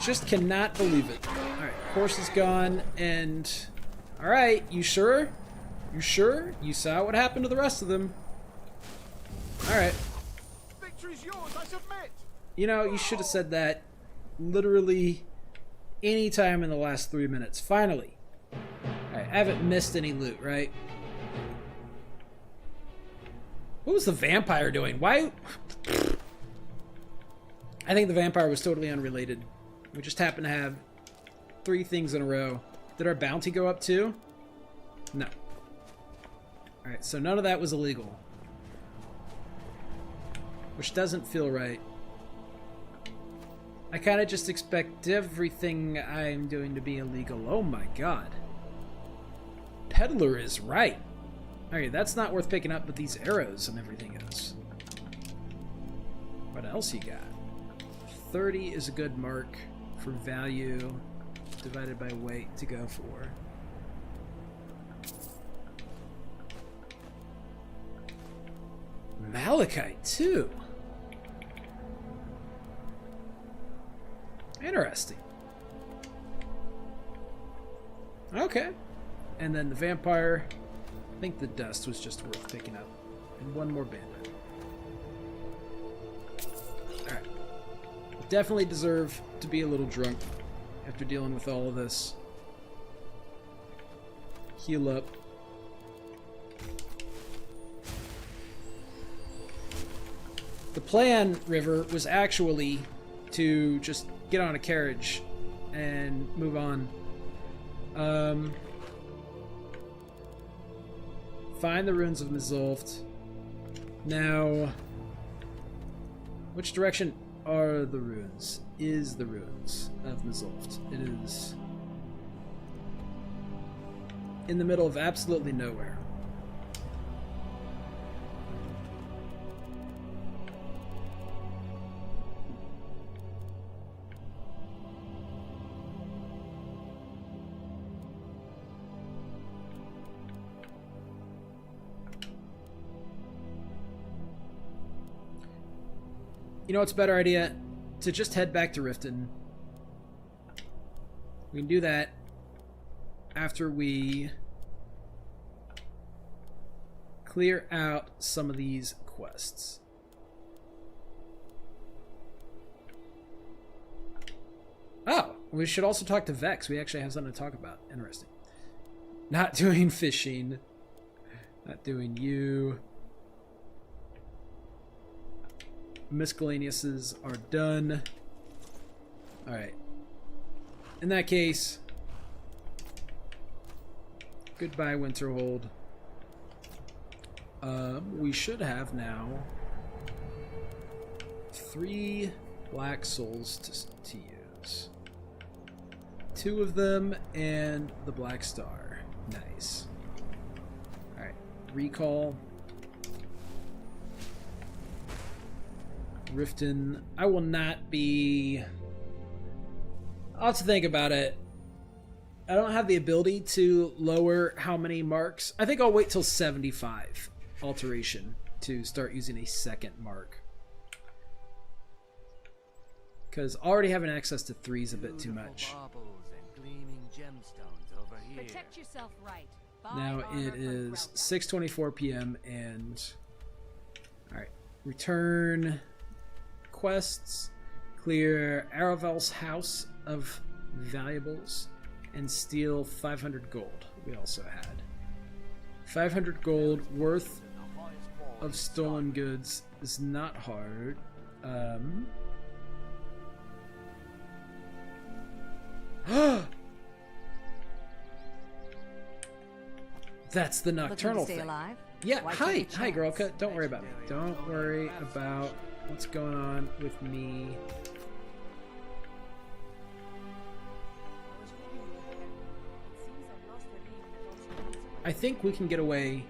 Speaker 2: Just cannot believe it. Alright, horse is gone, and... Alright, you sure? You sure? You saw what happened to the rest of them. Alright.
Speaker 3: Victory's yours, I submit.
Speaker 2: You know, you should have said that literally any time in the last 3 minutes. Finally. Alright, I haven't missed any loot, right? What was the vampire doing? Why... I think the vampire was totally unrelated. We just happened to have 3 things in a row. Did our bounty go up too? No. Alright, so none of that was illegal. Which doesn't feel right. I kind of just expect everything I'm doing to be illegal. Oh my god. Peddler is right. Okay, that's not worth picking up, but these arrows and everything is. What else you got? 30 is a good mark for value divided by weight to go for. Malachite too. Interesting. Okay. And then the vampire, I think the dust was just worth picking up. And 1 more bandit. Alright. Definitely deserve to be a little drunk after dealing with all of this. Heal up. The plan, River, was actually to just get on a carriage and move on. Find the ruins of Mizulft. Now, which direction are the ruins? Is the ruins of Mizulft? It is in the middle of absolutely nowhere. You know what's a better idea? To just head back to Riften. We can do that after we clear out some of these quests. Oh, we should also talk to Vex. We actually have something to talk about. Interesting. Not doing fishing. Not doing you. Miscellaneouses are done. Alright. In that case, goodbye, Winterhold. We should have now 3 black souls to use. 2 of them and the black star. Nice. Alright, recall. Riften. I will not be... I'll have to think about it. I don't have the ability to lower how many marks. I think I'll wait till 75 alteration to start using a second mark. Because already having access to 3 is a bit too much.
Speaker 6: Protect yourself right.
Speaker 2: Now it is 6:24 p.m. and... Alright. Return quests. Clear Aravel's house of valuables. And steal 500 gold. We also had 500 gold worth of stolen goods is not hard. That's the nocturnal thing.
Speaker 6: Alive?
Speaker 2: Yeah,
Speaker 6: Why
Speaker 2: hi,
Speaker 6: take a
Speaker 2: hi, girl.
Speaker 6: chance?
Speaker 2: Don't worry about me. Don't worry about what's going on with me. I think we can get away.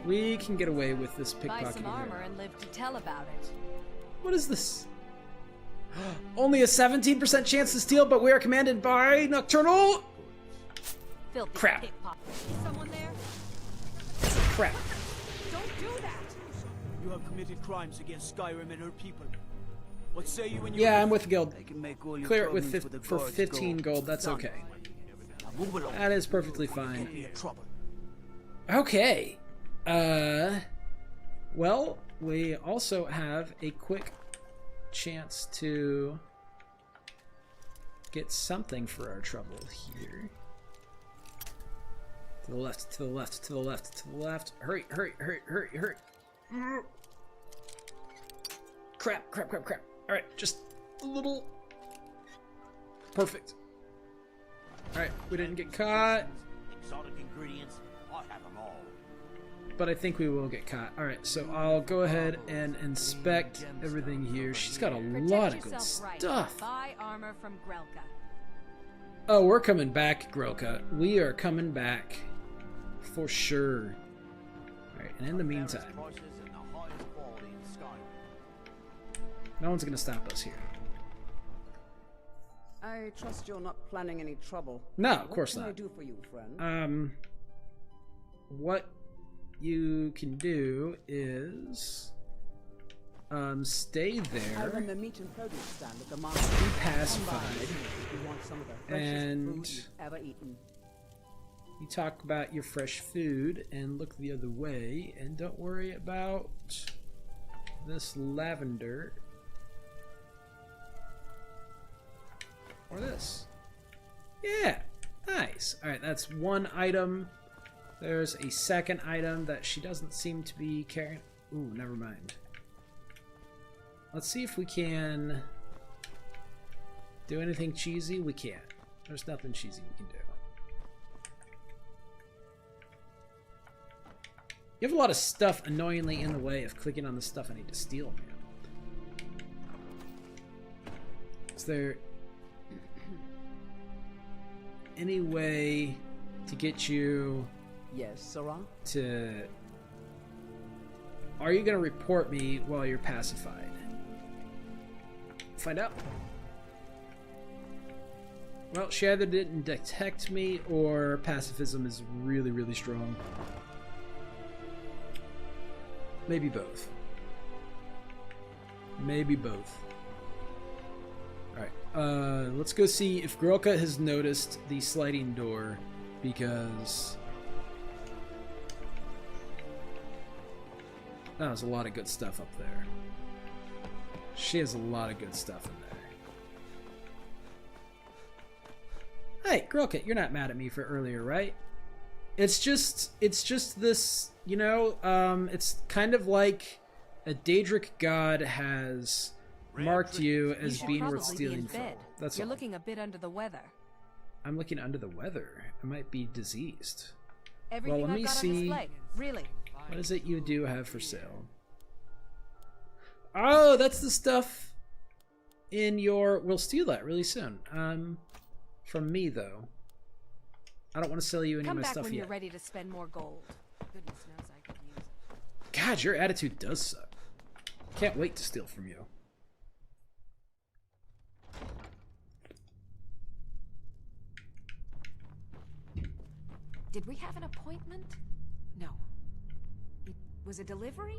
Speaker 2: We can get away with this
Speaker 6: Buy
Speaker 2: pickpocketing.
Speaker 6: some armor and live to tell about it.
Speaker 2: What is this? Only a 17% chance to steal, but we are commanded by Nocturnal.
Speaker 6: Filthy
Speaker 2: Crap.
Speaker 6: pickpocket. Is someone there?
Speaker 2: Crap.
Speaker 6: Don't do that.
Speaker 4: You have committed crimes against Skyrim and her people. What say you when you...
Speaker 2: Yeah, I'm with the guild.
Speaker 4: I can make all your
Speaker 2: Clear it with
Speaker 4: problems the
Speaker 2: for
Speaker 4: guards
Speaker 2: 15
Speaker 4: go.
Speaker 2: gold. That's
Speaker 4: Done.
Speaker 2: okay.
Speaker 4: Now move along.
Speaker 2: That is perfectly fine.
Speaker 4: Get me in trouble.
Speaker 2: Okay. Well, we also have a quick chance to get something for our trouble here. To the left, to the left, to the left, to the left. Hurry, hurry, hurry, hurry, hurry. Crap, crap, crap, crap. Alright, just a little. Perfect. Alright, we didn't get caught.
Speaker 4: Exotic ingredients, I have them all.
Speaker 2: But I think we will get caught. Alright, so I'll go ahead and inspect everything here. She's got a lot of good stuff.
Speaker 6: Buy armor from Grelka.
Speaker 2: Oh, we're coming back, Grelka. We are coming back. For sure. Alright, and in the meantime, no one's gonna stop us here.
Speaker 9: I trust you're not planning any trouble.
Speaker 2: No, of course
Speaker 9: What
Speaker 2: not.
Speaker 9: can I do for you, friend?
Speaker 2: What you can do is stay
Speaker 9: I
Speaker 2: there,
Speaker 9: run the meat and produce stand at the market.
Speaker 2: be
Speaker 9: Come by
Speaker 2: pacified,
Speaker 9: if you want some of the freshest
Speaker 2: and
Speaker 9: food you've ever eaten.
Speaker 2: you talk about your fresh food and look the other way, and don't worry about this lavender or this. Yeah, nice. All right, that's one item. There's a second item that she doesn't seem to be carrying. Ooh, never mind. Let's see if we can do anything cheesy. We can't. There's nothing cheesy we can do. You have a lot of stuff annoyingly in the way of clicking on the stuff I need to steal, man. Is there any way to get you
Speaker 9: Yes, Sarah?
Speaker 2: to... Are you going to report me while you're pacified? Find out. Well, she either didn't detect me or pacifism is really, really strong. Maybe both. Maybe both. Alright, let's go see if Grelka has noticed the sliding door, because... that was a lot of good stuff up there. She has a lot of good stuff in there. Hey, Grelka, you're not mad at me for earlier, right? It's just this, you know, it's kind of like a Daedric god has marked you as being worth stealing from. That's
Speaker 6: You're
Speaker 2: all.
Speaker 6: looking a bit under the weather.
Speaker 2: I'm looking under the weather. I might be diseased.
Speaker 6: Everything
Speaker 2: let
Speaker 6: I've
Speaker 2: me
Speaker 6: got
Speaker 2: see.
Speaker 6: on display. Really.
Speaker 2: What is it you do have for sale? Oh, that's the stuff in your... We'll steal that really soon. From me, though. I don't want to sell you any of
Speaker 6: Come
Speaker 2: my
Speaker 6: back
Speaker 2: stuff
Speaker 6: when
Speaker 2: yet.
Speaker 6: you're ready to spend more gold. Goodness knows I could use it.
Speaker 2: God, your attitude does suck. Can't wait to steal from you.
Speaker 6: Did we have an appointment? No. It was a delivery?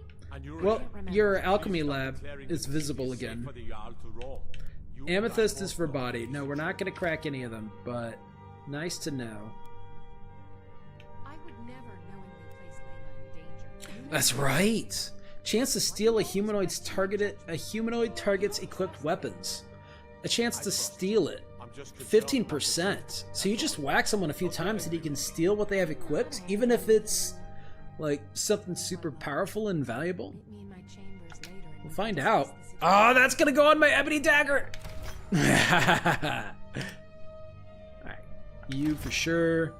Speaker 2: Well, your alchemy lab is visible again. Amethyst is for body. No, we're not going to crack any of them, but nice to know.
Speaker 6: I would never knowingly place Layla in danger.
Speaker 2: That's right. Chance to steal a humanoid target's equipped weapons. A chance to steal it. 15%. So you just whack someone a few times and you can steal what they have equipped, even if it's like something super powerful and valuable.
Speaker 6: Meet me in my chambers later and
Speaker 2: We'll find out. Oh, that's gonna go on my ebony dagger. Alright, you for sure.
Speaker 6: Do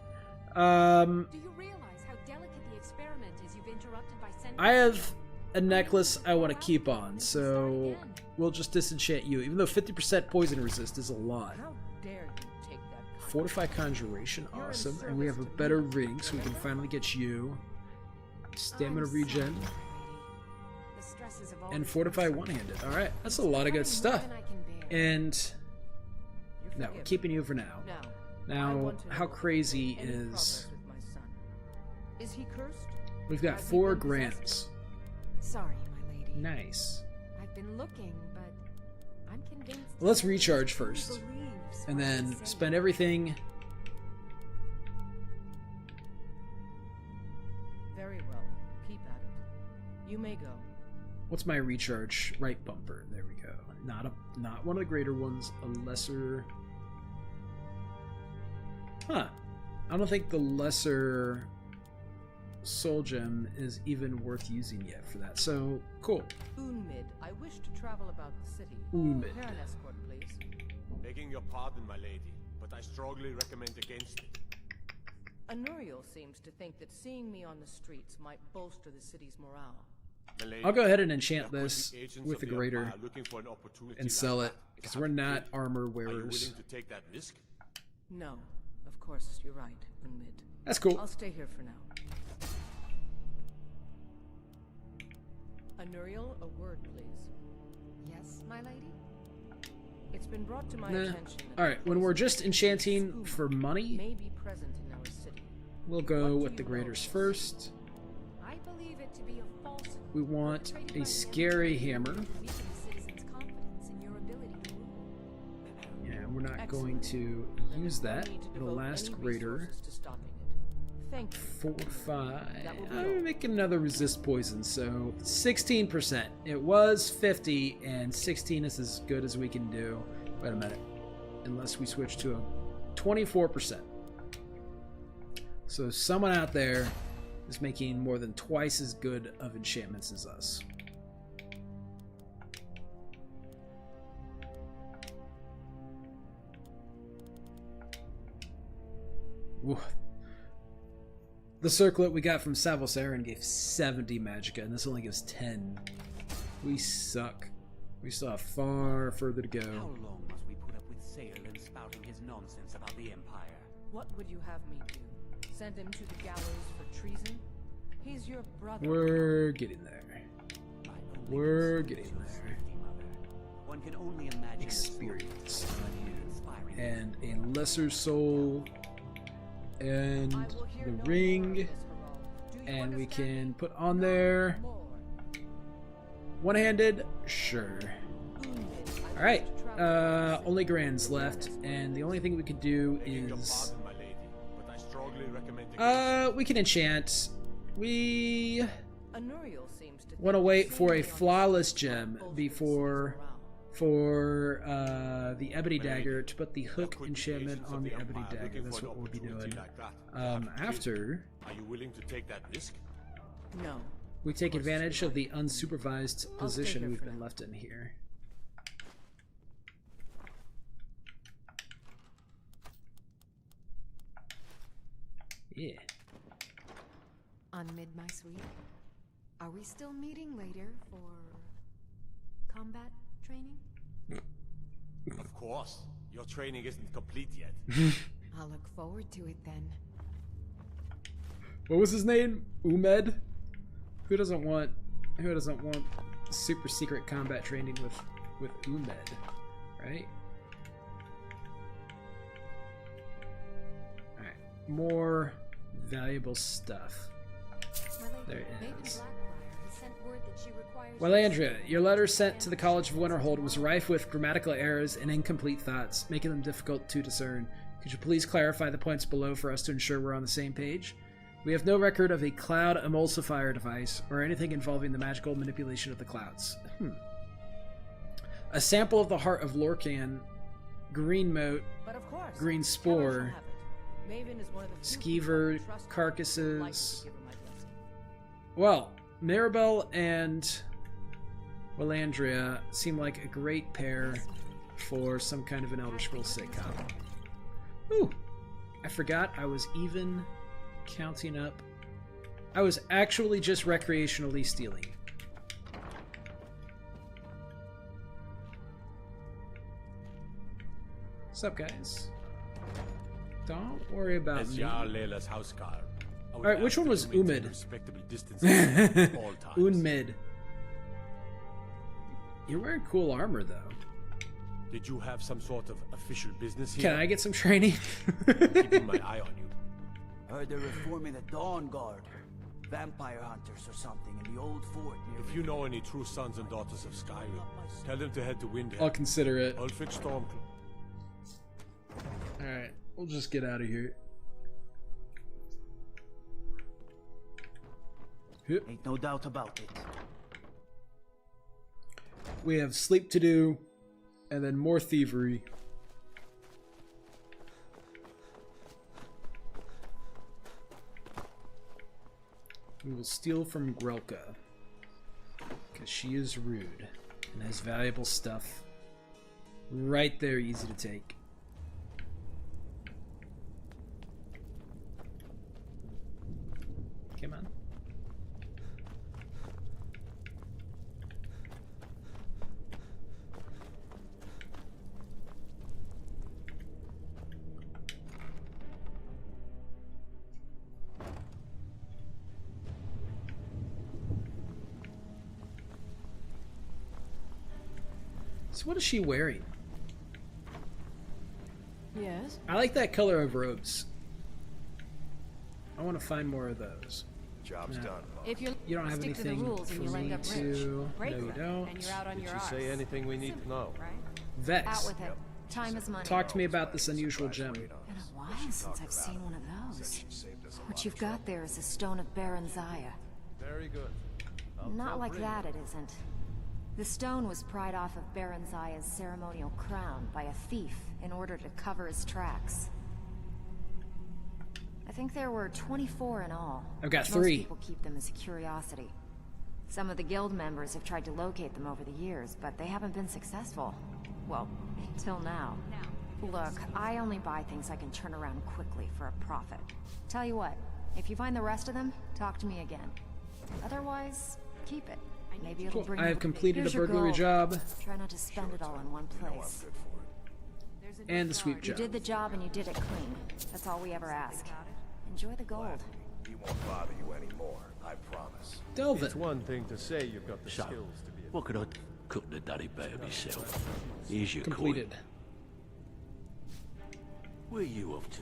Speaker 6: you realize how delicate the experiment is you've interrupted by sending...
Speaker 2: I have a necklace I want to keep on, so we'll just disenchant you, even though 50% poison resist is a lot.
Speaker 9: How dare you take that?
Speaker 2: Fortify Conjuration, awesome. And we have a better ring, so we can finally get you. Stamina regen.
Speaker 6: The stresses of all
Speaker 2: And
Speaker 6: this
Speaker 2: Fortify
Speaker 6: work.
Speaker 2: one-handed. Alright, that's a lot of good stuff.
Speaker 6: More than I can bear.
Speaker 2: And no, we're keeping you for now. Now, how crazy is...
Speaker 9: Is he cursed?
Speaker 2: We've got 4 grams.
Speaker 6: Sorry, my lady.
Speaker 2: Nice.
Speaker 6: I've been looking, but I'm convinced...
Speaker 2: Well, let's recharge first.
Speaker 6: believes
Speaker 2: And
Speaker 6: what I
Speaker 2: then
Speaker 6: say.
Speaker 2: spend everything...
Speaker 9: Very well. Keep at it. You may go.
Speaker 2: What's my recharge? Right bumper. There we go. Not one of the greater ones. A lesser... Huh. I don't think the lesser soul gem is even worth using yet for that. So, cool.
Speaker 9: Unmid, I wish to travel about the city.
Speaker 2: Unmid.
Speaker 9: Prepare an escort, please.
Speaker 11: Begging your pardon, my lady, but I strongly recommend against it.
Speaker 9: Anuriel seems to think that seeing me on the streets might bolster the city's morale.
Speaker 11: My lady,
Speaker 2: I'll go ahead and enchant
Speaker 11: there could
Speaker 2: this
Speaker 11: be agents
Speaker 2: with
Speaker 11: of
Speaker 2: the
Speaker 11: the
Speaker 2: greater
Speaker 11: Empire looking for an opportunity
Speaker 2: and
Speaker 11: like
Speaker 2: sell it,
Speaker 11: that.
Speaker 2: because we're not armor
Speaker 11: Are you
Speaker 2: wearers.
Speaker 11: willing to take that risk?
Speaker 9: No, of course, you're right, Unmid.
Speaker 2: That's cool.
Speaker 9: I'll stay here for now. Anuriel, a word, please.
Speaker 6: Yes, my lady?
Speaker 9: It's been brought to my
Speaker 2: Nah.
Speaker 9: attention that
Speaker 2: Alright, when we're just enchanting
Speaker 9: Skooma
Speaker 2: for money,
Speaker 9: may be present in our city.
Speaker 2: we'll go with the graders first.
Speaker 6: I believe it to be a falsehood.
Speaker 2: We want
Speaker 6: Portrayed by
Speaker 2: a
Speaker 6: the
Speaker 2: scary
Speaker 6: Empire
Speaker 2: hammer.
Speaker 6: to weaken the citizens' confidence in your ability to rule.
Speaker 2: Yeah, we're not going to use that. It'll last greater.
Speaker 9: To stopping it. Thank you.
Speaker 2: Fortify.
Speaker 9: That will be
Speaker 2: I'm
Speaker 9: all.
Speaker 2: making another resist poison, so 16%. It was 50, and 16 is as good as we can do. Wait a minute. Unless we switch to a 24%. So someone out there is making more than twice as good of enchantments as us. Ooh. The circlet we got from Savos Aaron gave 70 magicka, and this only gives 10. We suck. We still have far further to
Speaker 12: How
Speaker 2: go.
Speaker 12: long must we put up with Salen spouting his nonsense about the Empire?
Speaker 9: What would you have me do? Send him to the gallows for treason? He's your brother.
Speaker 2: We're getting there.
Speaker 12: My only
Speaker 2: We're
Speaker 12: concern
Speaker 2: getting
Speaker 12: is your
Speaker 2: there.
Speaker 12: safety, Mother. One can only imagine the
Speaker 2: Experience.
Speaker 12: stories of you inspiring
Speaker 2: And a lesser soul. And
Speaker 9: I will hear
Speaker 2: the
Speaker 9: no more
Speaker 2: ring.
Speaker 9: of this, Harald. Do you
Speaker 2: And we
Speaker 9: understand
Speaker 2: can
Speaker 9: me?
Speaker 2: put on there.
Speaker 9: More.
Speaker 2: One-handed? Sure.
Speaker 9: Unmid, I
Speaker 2: Alright.
Speaker 9: wish to travel about the
Speaker 2: Only
Speaker 9: city.
Speaker 2: grands left. And the only thing we could do
Speaker 11: Begging your
Speaker 2: is...
Speaker 11: pardon, my lady, but I strongly recommend against it.
Speaker 2: We can enchant. We
Speaker 9: Anuriel seems to think
Speaker 2: want to
Speaker 9: that
Speaker 2: wait for
Speaker 9: seeing
Speaker 2: a
Speaker 9: me on the
Speaker 2: flawless
Speaker 9: streets might
Speaker 2: gem
Speaker 9: bolster the
Speaker 2: before
Speaker 9: city's morale.
Speaker 2: the ebony dagger to put the
Speaker 11: There
Speaker 2: hook
Speaker 11: could be
Speaker 2: enchantment
Speaker 11: agents
Speaker 2: on
Speaker 11: of
Speaker 2: the
Speaker 11: the
Speaker 2: ebony
Speaker 11: Empire
Speaker 2: dagger.
Speaker 11: looking
Speaker 2: That's
Speaker 11: for an
Speaker 2: what we'll be
Speaker 11: opportunity
Speaker 2: doing.
Speaker 11: like that. Perhaps
Speaker 2: After
Speaker 11: Are you willing to take that risk?
Speaker 9: No.
Speaker 2: we take
Speaker 9: Of course
Speaker 2: advantage
Speaker 9: you're
Speaker 2: of the
Speaker 9: right.
Speaker 2: unsupervised
Speaker 9: I'll stay
Speaker 2: position
Speaker 9: here
Speaker 2: we've
Speaker 9: for
Speaker 2: been
Speaker 9: now.
Speaker 2: left in here. Yeah.
Speaker 6: Unmid, my sweet. Are we still meeting later for combat training?
Speaker 11: Of course. Your training isn't complete yet.
Speaker 6: I'll look forward to it then.
Speaker 2: What was his name? Umed? Who doesn't want super secret combat training with Umed, right? Alright. More valuable stuff. There it is. Wylandria, your letter sent to the College of Winterhold was rife with grammatical errors and incomplete thoughts, making them difficult to discern. Could you please clarify the points below for us to ensure we're on the same page? We have no record of a cloud emulsifier device or anything involving the magical manipulation of the clouds. A sample of the heart of Lorcan, green moat, green spore, skeever carcasses. Well, Maribel and Wylandria seem like a great pair for some kind of an Elder Scrolls sitcom. Ooh, I forgot I was even counting up. I was actually just recreationally stealing. What's up, guys? Don't worry about me. Alright, which one was Umid? Unmid. You're wearing cool armor, though.
Speaker 11: Did you have some sort of official business here?
Speaker 2: Can I get some training?
Speaker 11: Keeping my eye on you.
Speaker 4: Heard they're reforming the Dawn Guard. Vampire hunters or something in the old fort near.
Speaker 11: If you know any true sons and daughters of Skyrim, tell them to head to Windhelm.
Speaker 2: I'll consider it.
Speaker 11: Ulfric Stormcloak.
Speaker 2: Alright, we'll just get out of here.
Speaker 4: Ain't no doubt about it.
Speaker 2: We have sleep to do, and then more thievery. We will steal from Grelka, because she is rude and has valuable stuff right there, easy to take. Come on. So what is she wearing?
Speaker 5: Yes.
Speaker 2: I like that color of robes. I want to find more of those.
Speaker 11: Job's done.
Speaker 5: If you
Speaker 2: don't have
Speaker 5: stick to the
Speaker 2: anything
Speaker 5: rules
Speaker 2: for
Speaker 5: and you'll
Speaker 2: me
Speaker 5: end up
Speaker 2: to...
Speaker 5: rich. Break
Speaker 2: No, you
Speaker 5: them,
Speaker 2: don't.
Speaker 5: and you're out on
Speaker 11: Did
Speaker 5: your
Speaker 11: you say
Speaker 5: arse.
Speaker 11: anything we need to know?
Speaker 5: Right?
Speaker 2: Vex.
Speaker 6: Out with it. Time is money.
Speaker 2: Talk to me about this unusual gem.
Speaker 6: Been a while since I've seen one of those. What you've got there is a stone of Baron Zaya.
Speaker 11: Very good.
Speaker 6: Not like that, it isn't. The stone was pried off of Baron Zaya's ceremonial crown by a thief in order to cover his tracks. I think there were 24 in all.
Speaker 2: I've got
Speaker 6: Most
Speaker 2: 3.
Speaker 6: people keep them as a curiosity. Some of the guild members have tried to locate them over the years, but they haven't been successful. Well, until now. Look, I only buy things I can turn around quickly for a profit. Tell you what, if you find the rest of them, talk to me again. Otherwise, keep it. Maybe it'll bring
Speaker 2: I have
Speaker 6: you-
Speaker 2: completed a
Speaker 6: Here's your
Speaker 2: burglary
Speaker 6: gold.
Speaker 2: job
Speaker 6: Try not to spend it all in one place.
Speaker 2: and the sweep
Speaker 6: You
Speaker 2: job.
Speaker 6: did the job and you did it clean. That's all we ever ask. Enjoy the gold.
Speaker 11: He won't bother you anymore, I promise.
Speaker 2: Delvin.
Speaker 11: It's one thing to say you've got the skills to be a...
Speaker 13: What could I do? Couldn't have done it better myself. Here's your
Speaker 2: Completed.
Speaker 13: coin. Where are you off to?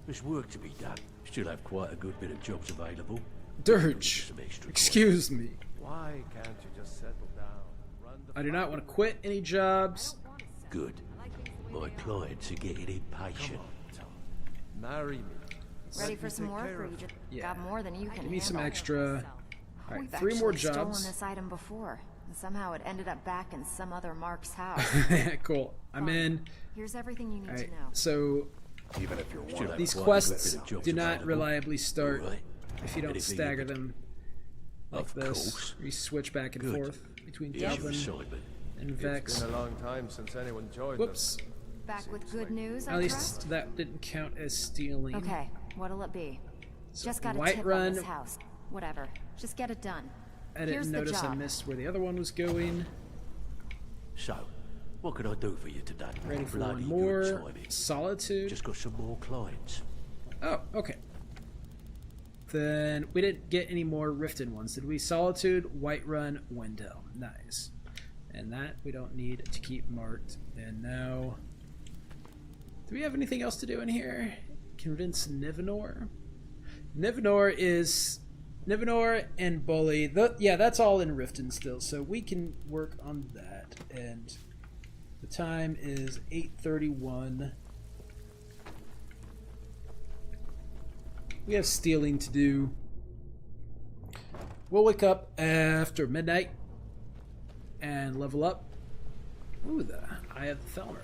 Speaker 13: There's work to be done. Still have quite a good bit of jobs available.
Speaker 2: Dirge.
Speaker 13: Some extra
Speaker 2: Excuse me.
Speaker 11: Why can't you just settle down? Run the
Speaker 2: I do not want to quit any jobs.
Speaker 13: Good. My clients are getting impatient.
Speaker 11: Marry me.
Speaker 6: Ready for some work, or you just got more than you can
Speaker 2: Give me some
Speaker 6: handle?
Speaker 2: extra. Alright,
Speaker 6: We've
Speaker 2: 3 more
Speaker 6: actually stolen
Speaker 2: jobs.
Speaker 6: this item before, and somehow it ended up back in some other Mark's house.
Speaker 2: Cool. I'm in.
Speaker 6: Here's everything you need
Speaker 2: Alright,
Speaker 6: to know.
Speaker 2: so
Speaker 11: Even if you're
Speaker 13: Still have
Speaker 2: these
Speaker 13: quite a
Speaker 2: quests
Speaker 13: good bit of jobs
Speaker 2: do not
Speaker 13: available.
Speaker 2: reliably start
Speaker 13: All right.
Speaker 2: if you don't
Speaker 13: Anything
Speaker 2: stagger
Speaker 13: you could-
Speaker 2: them like
Speaker 13: Of
Speaker 2: this.
Speaker 13: course.
Speaker 2: You switch back and
Speaker 13: Good.
Speaker 2: forth between
Speaker 13: Here's your
Speaker 2: Dublin
Speaker 13: assignment.
Speaker 2: and
Speaker 11: It's
Speaker 2: Vex.
Speaker 11: been a long time since anyone joined
Speaker 2: Whoops.
Speaker 6: Back with good news, I
Speaker 2: At
Speaker 6: trust?
Speaker 2: least that didn't count as stealing.
Speaker 6: Okay, what'll it be?
Speaker 2: So
Speaker 6: Just got a
Speaker 2: White
Speaker 6: tip
Speaker 2: Run.
Speaker 6: on this house. Whatever. Just get it done.
Speaker 2: I didn't
Speaker 6: Here's the
Speaker 2: notice I
Speaker 6: job.
Speaker 2: missed where the other one was going.
Speaker 13: So, what could I do for you today?
Speaker 2: Ready for
Speaker 13: Bloody
Speaker 2: one more.
Speaker 13: good timing.
Speaker 2: Solitude.
Speaker 13: Just got some more clients.
Speaker 2: Oh, okay. Then we didn't get any more Riften ones, did we? Solitude, Whiterun, Wendell. Nice. And that we don't need to keep marked. And now, do we have anything else to do in here? Convince Nivenor. Nivenor and Bully. Yeah, that's all in Riften still, so we can work on that. And the time is 8:31. We have stealing to do. We'll wake up after midnight and level up. Ooh, the Eye of the Thelmer.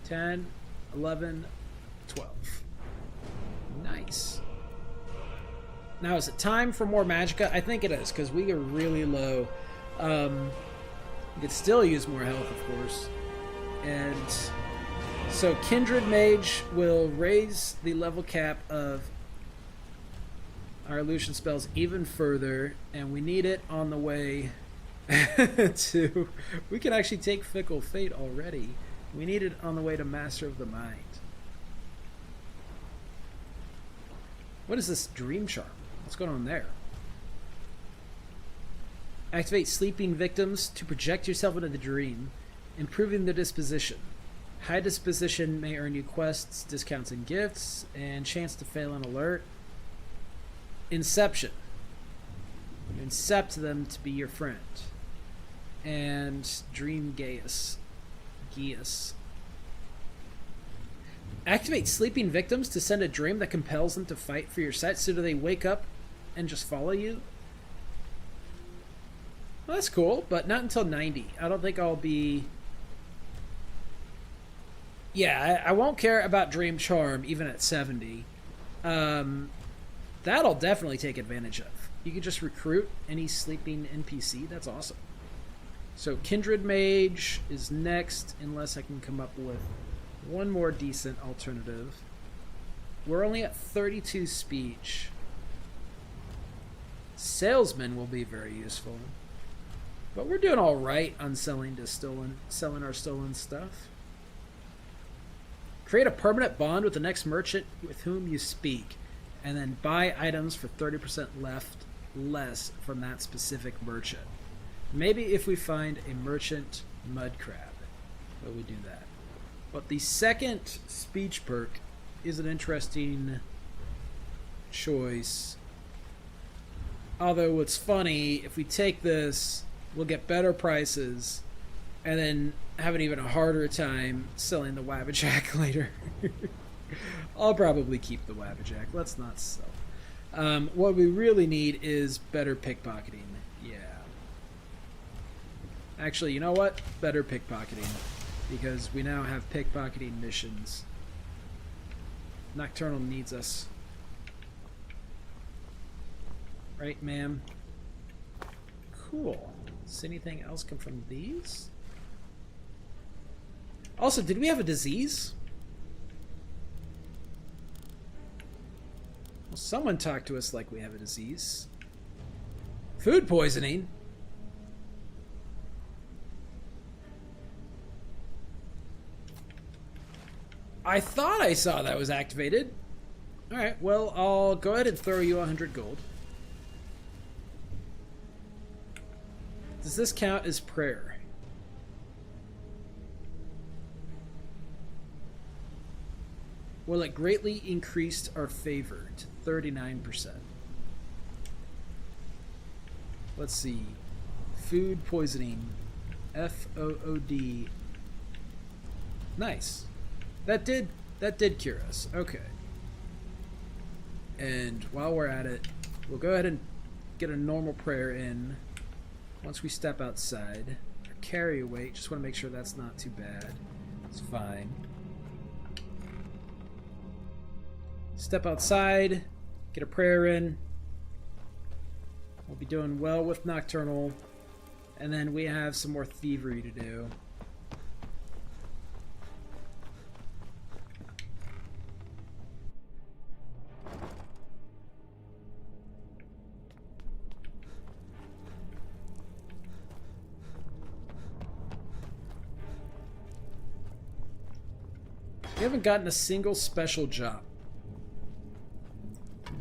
Speaker 2: $10, $11, $12. Nice. Now, is it time for more magicka? I think it is, because we are really low. We could still use more health, of course. And so Kindred Mage will raise the level cap of our illusion spells even further, and we need it on the way to... We can actually take Fickle Fate already. We need it on the way to Master of the Mind. What is this Dream Charm? What's going on there? Activate sleeping victims to project yourself into the dream, improving their disposition. High disposition may earn you quests, discounts, and gifts, and chance to fail an alert. Inception. You incept them to be your friend. And Dream Gaius. Activate sleeping victims to send a dream that compels them to fight for your side. So do they wake up and just follow you? Well, that's cool, but not until 90. I don't think I'll be... Yeah, I won't care about Dream Charm even at 70. That'll definitely take advantage of. You can just recruit any sleeping NPC. That's awesome. So Kindred Mage is next, unless I can come up with one more decent alternative. We're only at 32 speech. Salesman will be very useful. But we're doing all right on selling our stolen stuff. Create a permanent bond with the next merchant with whom you speak, and then buy items for 30% less from that specific merchant. Maybe if we find a merchant mud crab, but we do that. But the second speech perk is an interesting choice. Although what's funny, if we take this, we'll get better prices and then have an even harder time selling the Wabbajack later. I'll probably keep the Wabbajack. Let's not sell. What we really need is better pickpocketing. Yeah. Actually, you know what? Better pickpocketing. Because we now have pickpocketing missions. Nocturnal needs us. Right, ma'am? Cool. Does anything else come from these? Also, did we have a disease? Well, someone talked to us like we have a disease. Food poisoning? I thought I saw that was activated. Alright, well, I'll go ahead and throw you 100 gold. Does this count as prayer? Well, it greatly increased our favor to 39%. Let's see. Food poisoning. FOOD. Nice. That did cure us. Okay. And while we're at it, we'll go ahead and get a normal prayer in once we step outside. Our carry weight, just want to make sure that's not too bad. It's fine. Step outside, get a prayer in. We'll be doing well with Nocturnal. And then we have some more thievery to do. We haven't gotten a single special job.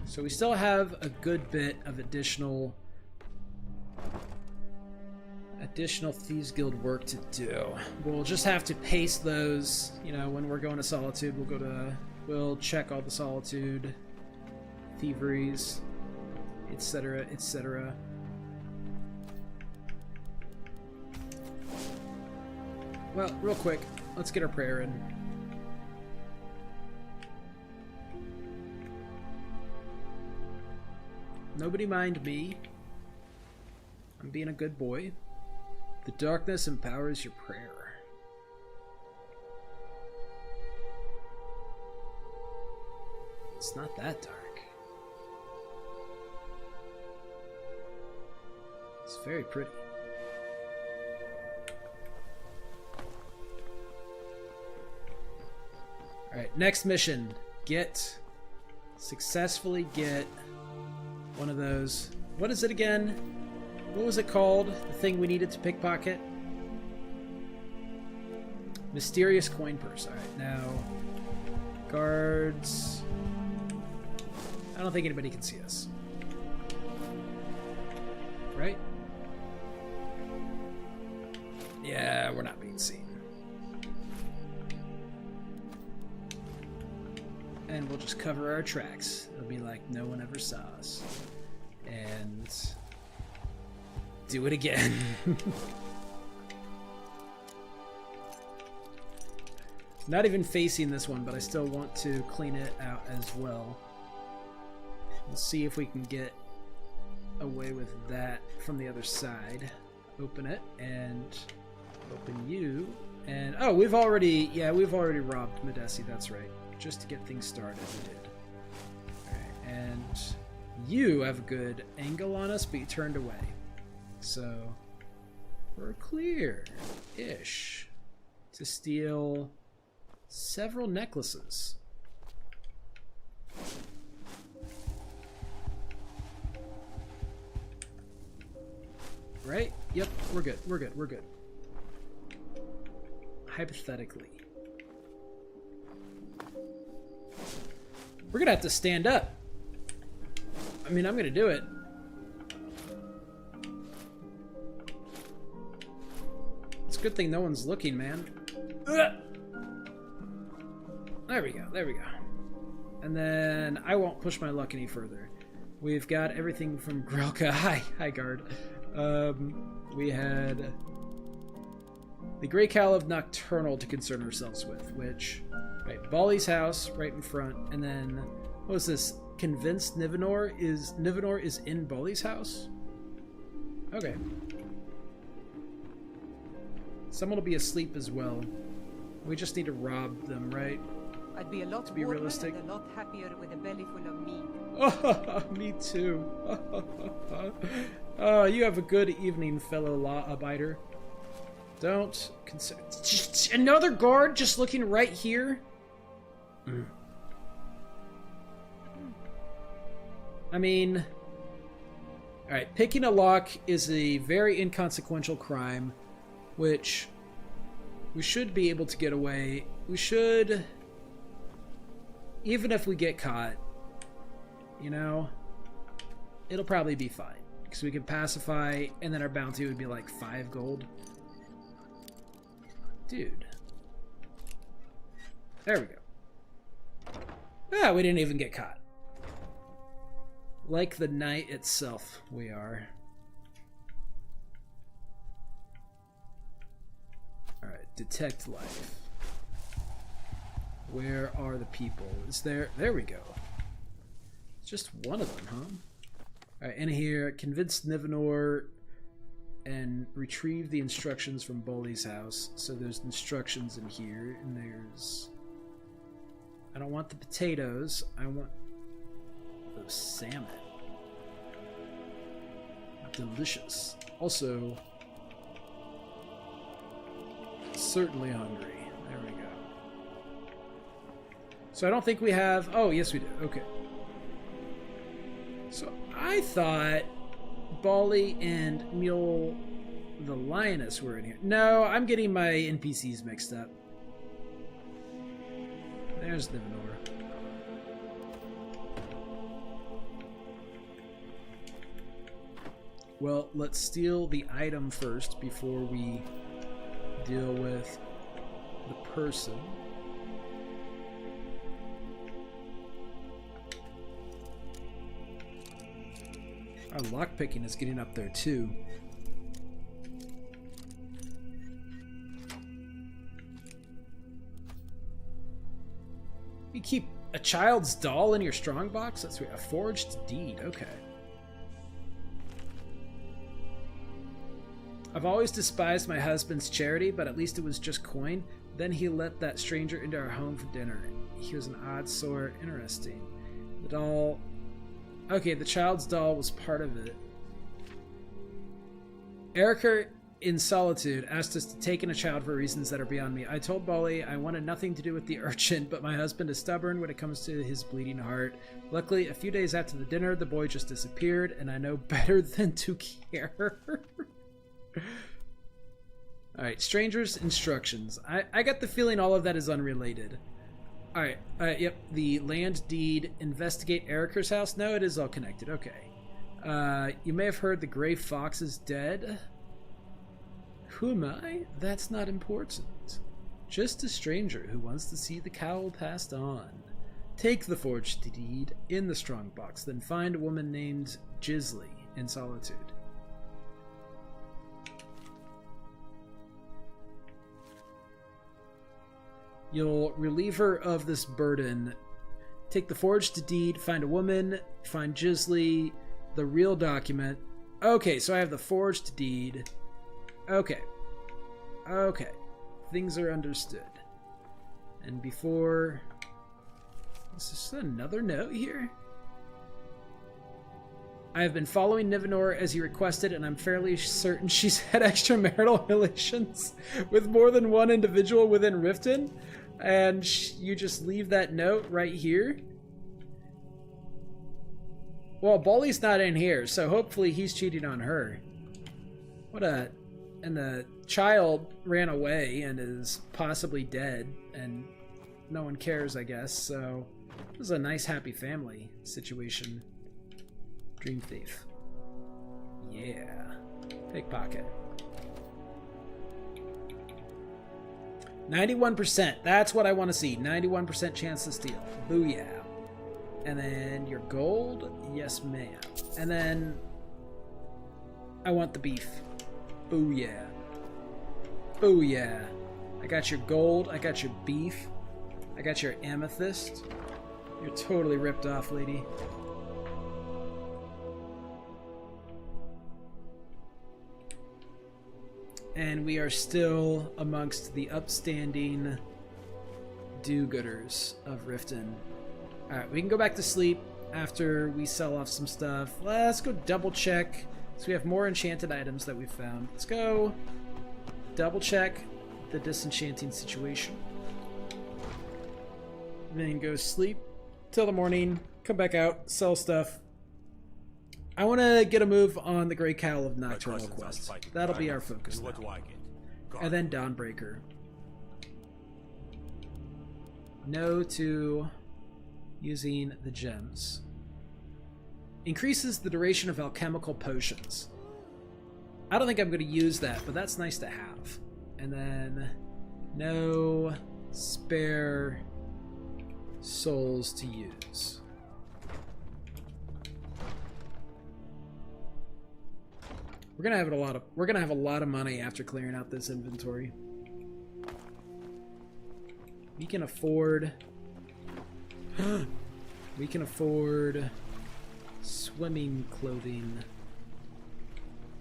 Speaker 2: So we still have a good bit of additional Thieves Guild work to do. We'll just have to pace those, you know, when we're going to Solitude. We'll check all the Solitude, thieveries, etc., etc. Well, real quick, let's get our prayer in. Nobody mind me. I'm being a good boy. The darkness empowers your prayer. It's not that dark. It's very pretty. Alright, next mission. Successfully get one of those. What is it again? What was it called? The thing we needed to pickpocket? Mysterious coin purse. Alright, now... Guards... I don't think anybody can see us. Right? Yeah, we're not being seen. And we'll just cover our tracks. It'll be like no one ever saw us. And... do it again. Not even facing this one, but I still want to clean it out as well. We'll see if we can get away with that from the other side. Open it and open you. And oh, we've already robbed Medesi, that's right. Just to get things started, we did. Alright, and you have a good angle on us, but you turned away. So we're clear-ish to steal several necklaces. Right? Yep, we're good. We're good. We're good. Hypothetically. We're gonna have to stand up. I mean, I'm gonna do it. It's a good thing no one's looking, man. Ugh! There we go. There we go. And then I won't push my luck any further. We've got everything from Grelka. Hi, guard. We had the Grey Cowl of Nocturnal to concern ourselves with, which, right, Bali's house right in front, and then what was this? Convinced Nivenor is in Bali's house? Okay. Someone will be asleep as well. We just need to rob them, right?
Speaker 5: I'd be a lot
Speaker 2: to be realistic.
Speaker 5: And a lot happier with a belly full of meat.
Speaker 2: Oh, me too. Oh, you have a good evening, fellow law-abider. Don't consider... Another guard just looking right here? I mean... Alright, picking a lock is a very inconsequential crime, which we should be able to get away. We should... Even if we get caught, you know, it'll probably be fine. Because we can pacify, and then our bounty would be like 5 gold. Dude. There we go. Ah, we didn't even get caught. Like the night itself, we are. Alright, detect life. Where are the people? Is there... There we go. It's just one of them, huh? Alright, in here, convince Nivenor and retrieve the instructions from Bali's house. So there's instructions in here, and there's... I don't want the potatoes. I want those salmon. Delicious. Also, certainly hungry. There we go. So I don't think we have... Oh, yes we do. Okay. So I thought Bali and Mule the Lioness were in here. No, I'm getting my NPCs mixed up. There's Nivenor. Well, let's steal the item first before we deal with the person. Our lockpicking is getting up there too. You keep a child's doll in your strongbox? That's weird. A forged deed. Okay. I've always despised my husband's charity, but at least it was just coin. Then he let that stranger into our home for dinner. He was an odd sort. Interesting. The doll... Okay, the child's doll was part of it. Erica in Solitude asked us to take in a child for reasons that are beyond me. I told Bolly I wanted nothing to do with the urchin, but my husband is stubborn when it comes to his bleeding heart. Luckily, a few days after the dinner, the boy just disappeared, and I know better than to care. Alright, Stranger's Instructions. I got the feeling all of that is unrelated. Alright, yep, the land deed, investigate Erica's house. No, it is all connected, okay. You may have heard the gray fox is dead. Who am I? That's not important. Just a stranger who wants to see the cowl passed on. Take the forged deed in the strongbox, then find a woman named Gisley in Solitude. You'll relieve her of this burden. Take the forged deed, find a woman, find Gisley, the real document. Okay, so I have the forged deed. Okay. Okay. Things are understood. And before... Is this another note here? I have been following Nivenor as you requested, and I'm fairly certain she's had extramarital relations with more than one individual within Riften. And you just leave that note right here? Well, Bolly's not in here, so hopefully he's cheating on her. What a... And the child ran away and is possibly dead, and no one cares, I guess, so this is a nice happy family situation. Dream Thief. Yeah. Pickpocket. 91%. That's what I want to see. 91% chance to steal. Booyah. And then your gold. Yes, ma'am. And then I want the beef. Booyah. Booyah. I got your gold. I got your beef. I got your amethyst. You're totally ripped off, lady. And we are still amongst the upstanding do-gooders of Riften. Alright, we can go back to sleep after we sell off some stuff. Let's go double check. So we have more enchanted items that we found. Let's go double check the disenchanting situation. And then go sleep till the morning. Come back out, sell stuff. I want to get a move on the Grey Cowl of Nocturnal Quest. That'll be our focus now. And then Dawnbreaker. No to using the gems. Increases the duration of alchemical potions. I don't think I'm going to use that, but that's nice to have. And then no spare souls to use. We're gonna have a lot of money after clearing out this inventory. We can afford swimming clothing.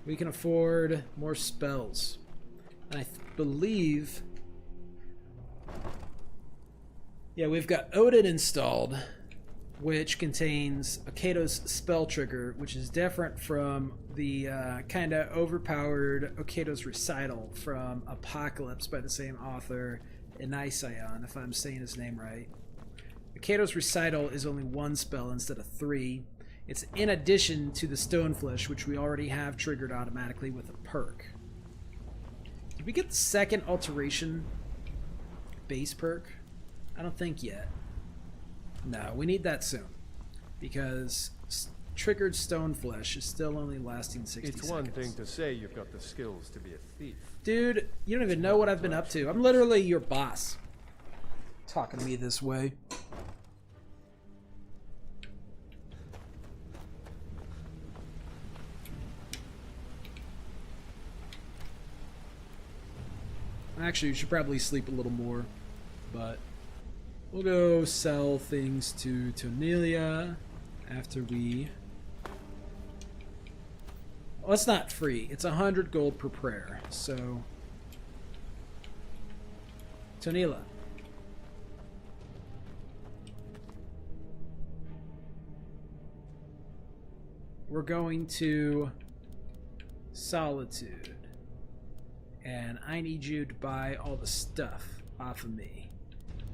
Speaker 2: We can afford more spells. And I believe... Yeah, we've got Odin installed, which contains Okato's spell trigger, which is different from the kind of overpowered Okato's Recital from Apocalypse by the same author, Enision, if I'm saying his name right. Okato's Recital is only one spell instead of 3. It's in addition to the Stoneflesh, which we already have triggered automatically with a perk. Did we get the second alteration base perk? I don't think yet. No, we need that soon. Because triggered stone flesh is still only lasting 60 seconds.
Speaker 14: It's one thing to say you've got the skills to be a thief.
Speaker 2: Dude, you don't even know what I've been up to. I'm literally your boss. Talking to me this way. Actually, you should probably sleep a little more, but we'll go sell things to Tonelia after we... Well, it's not free. It's 100 gold per prayer, so... Tonelia. We're going to Solitude. And I need you to buy all the stuff off of me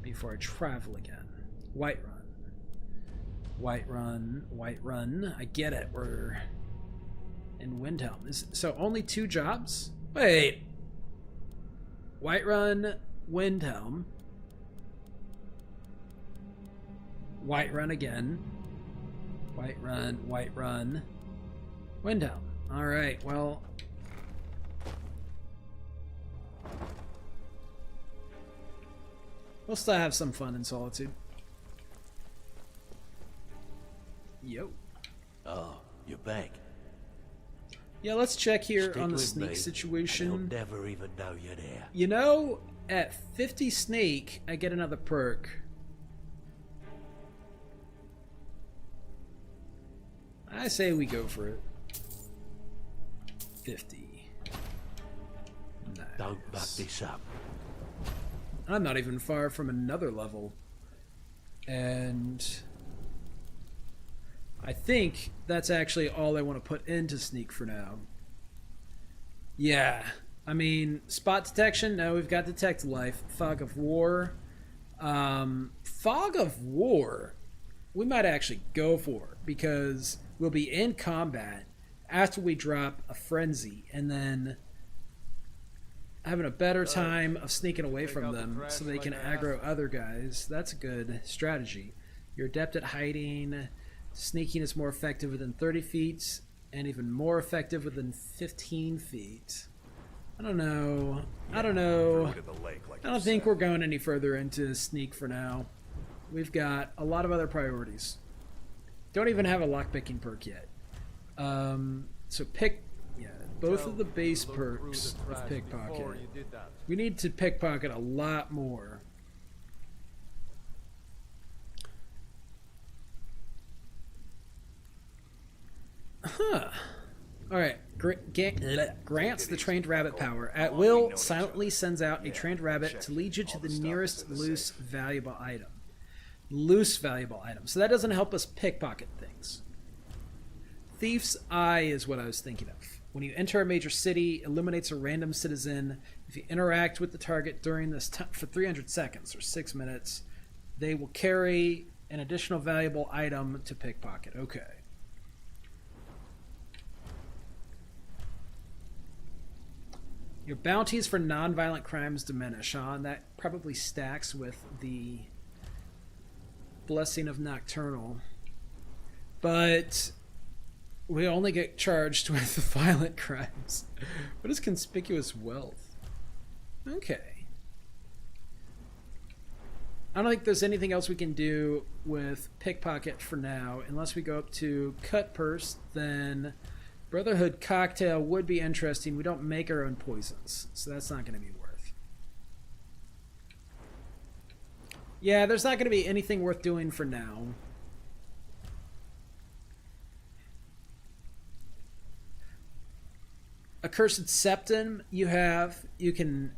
Speaker 2: before I travel again. Whiterun. Whiterun. Whiterun. I get it. We're in Windhelm. So only 2 jobs? Wait. Whiterun, Windhelm. Whiterun again. Whiterun, Whiterun, Windhelm. Alright, well... we'll still have some fun in Solitude. Yo.
Speaker 13: Oh, you're back.
Speaker 2: Yeah, let's check here
Speaker 13: Stick
Speaker 2: on the
Speaker 13: with
Speaker 2: sneak
Speaker 13: me,
Speaker 2: situation.
Speaker 13: and I'll never even know you're there.
Speaker 2: You know, at 50 sneak, I get another perk. I say we go for it. 50. Nice.
Speaker 13: Don't muck this up.
Speaker 2: I'm not even far from another level. And I think that's actually all I want to put into sneak for now. Yeah. I mean, spot detection, no, we've got detect life. Fog of war. Fog of war, we might actually go for, because we'll be in combat after we drop a frenzy, and then having a better time of sneaking away from them so they can aggro other guys. That's a good strategy. You're adept at hiding. Sneaking is more effective within 30 feet and even more effective within 15 feet. I don't know. I don't know. I don't think we're going any further into sneak for now. We've got a lot of other priorities. Don't even have a lockpicking perk yet. So pick... yeah, both of the base perks of pickpocket. We need to pickpocket a lot more. Huh. Alright. Grants the trained rabbit power. At will, silently sends out a trained rabbit to lead you to the nearest loose valuable item. Loose valuable item. So that doesn't help us pickpocket things. Thief's Eye is what I was thinking of. When you enter a major city, illuminates a random citizen. If you interact with the target during this time for 300 seconds or 6 minutes, they will carry an additional valuable item to pickpocket. Okay. Your bounties for non-violent crimes diminish, huh? And that probably stacks with the Blessing of Nocturnal. But we only get charged with the violent crimes. What is conspicuous wealth? Okay. I don't think there's anything else we can do with pickpocket for now. Unless we go up to cut purse, then Brotherhood cocktail would be interesting. We don't make our own poisons, so that's not going to be worth. Yeah, there's not going to be anything worth doing for now. Accursed Septum, you can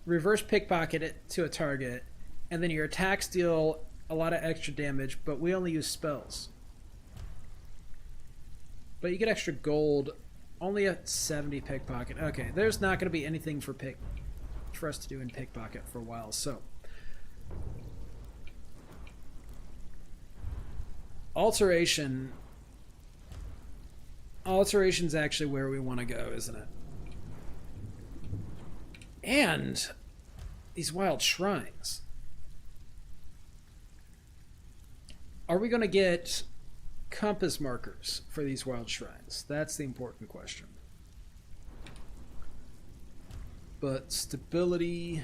Speaker 2: reverse pickpocket it to a target, and then your attacks deal a lot of extra damage, but we only use spells. But you get extra gold, only at 70 pickpocket. Okay, there's not going to be anything for us to do in pickpocket for a while, so. Alteration's actually where we want to go, isn't it? And these wild shrines. are we going to get compass markers for these wild shrines? That's the important question. But stability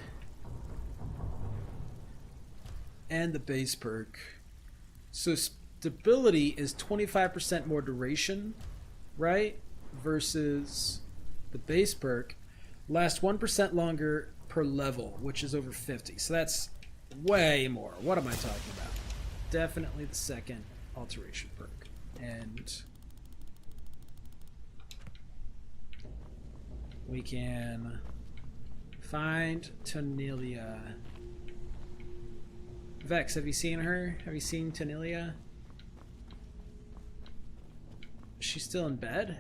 Speaker 2: and the base perk. So stability is 25% more duration, right? Versus the base perk lasts 1% longer per level, which is over 50. So that's way more. What am I talking about? Definitely the second alteration perk. And we can find Tonilia. Vex, have you seen her? Have you seen Tonilia? Is she still in bed?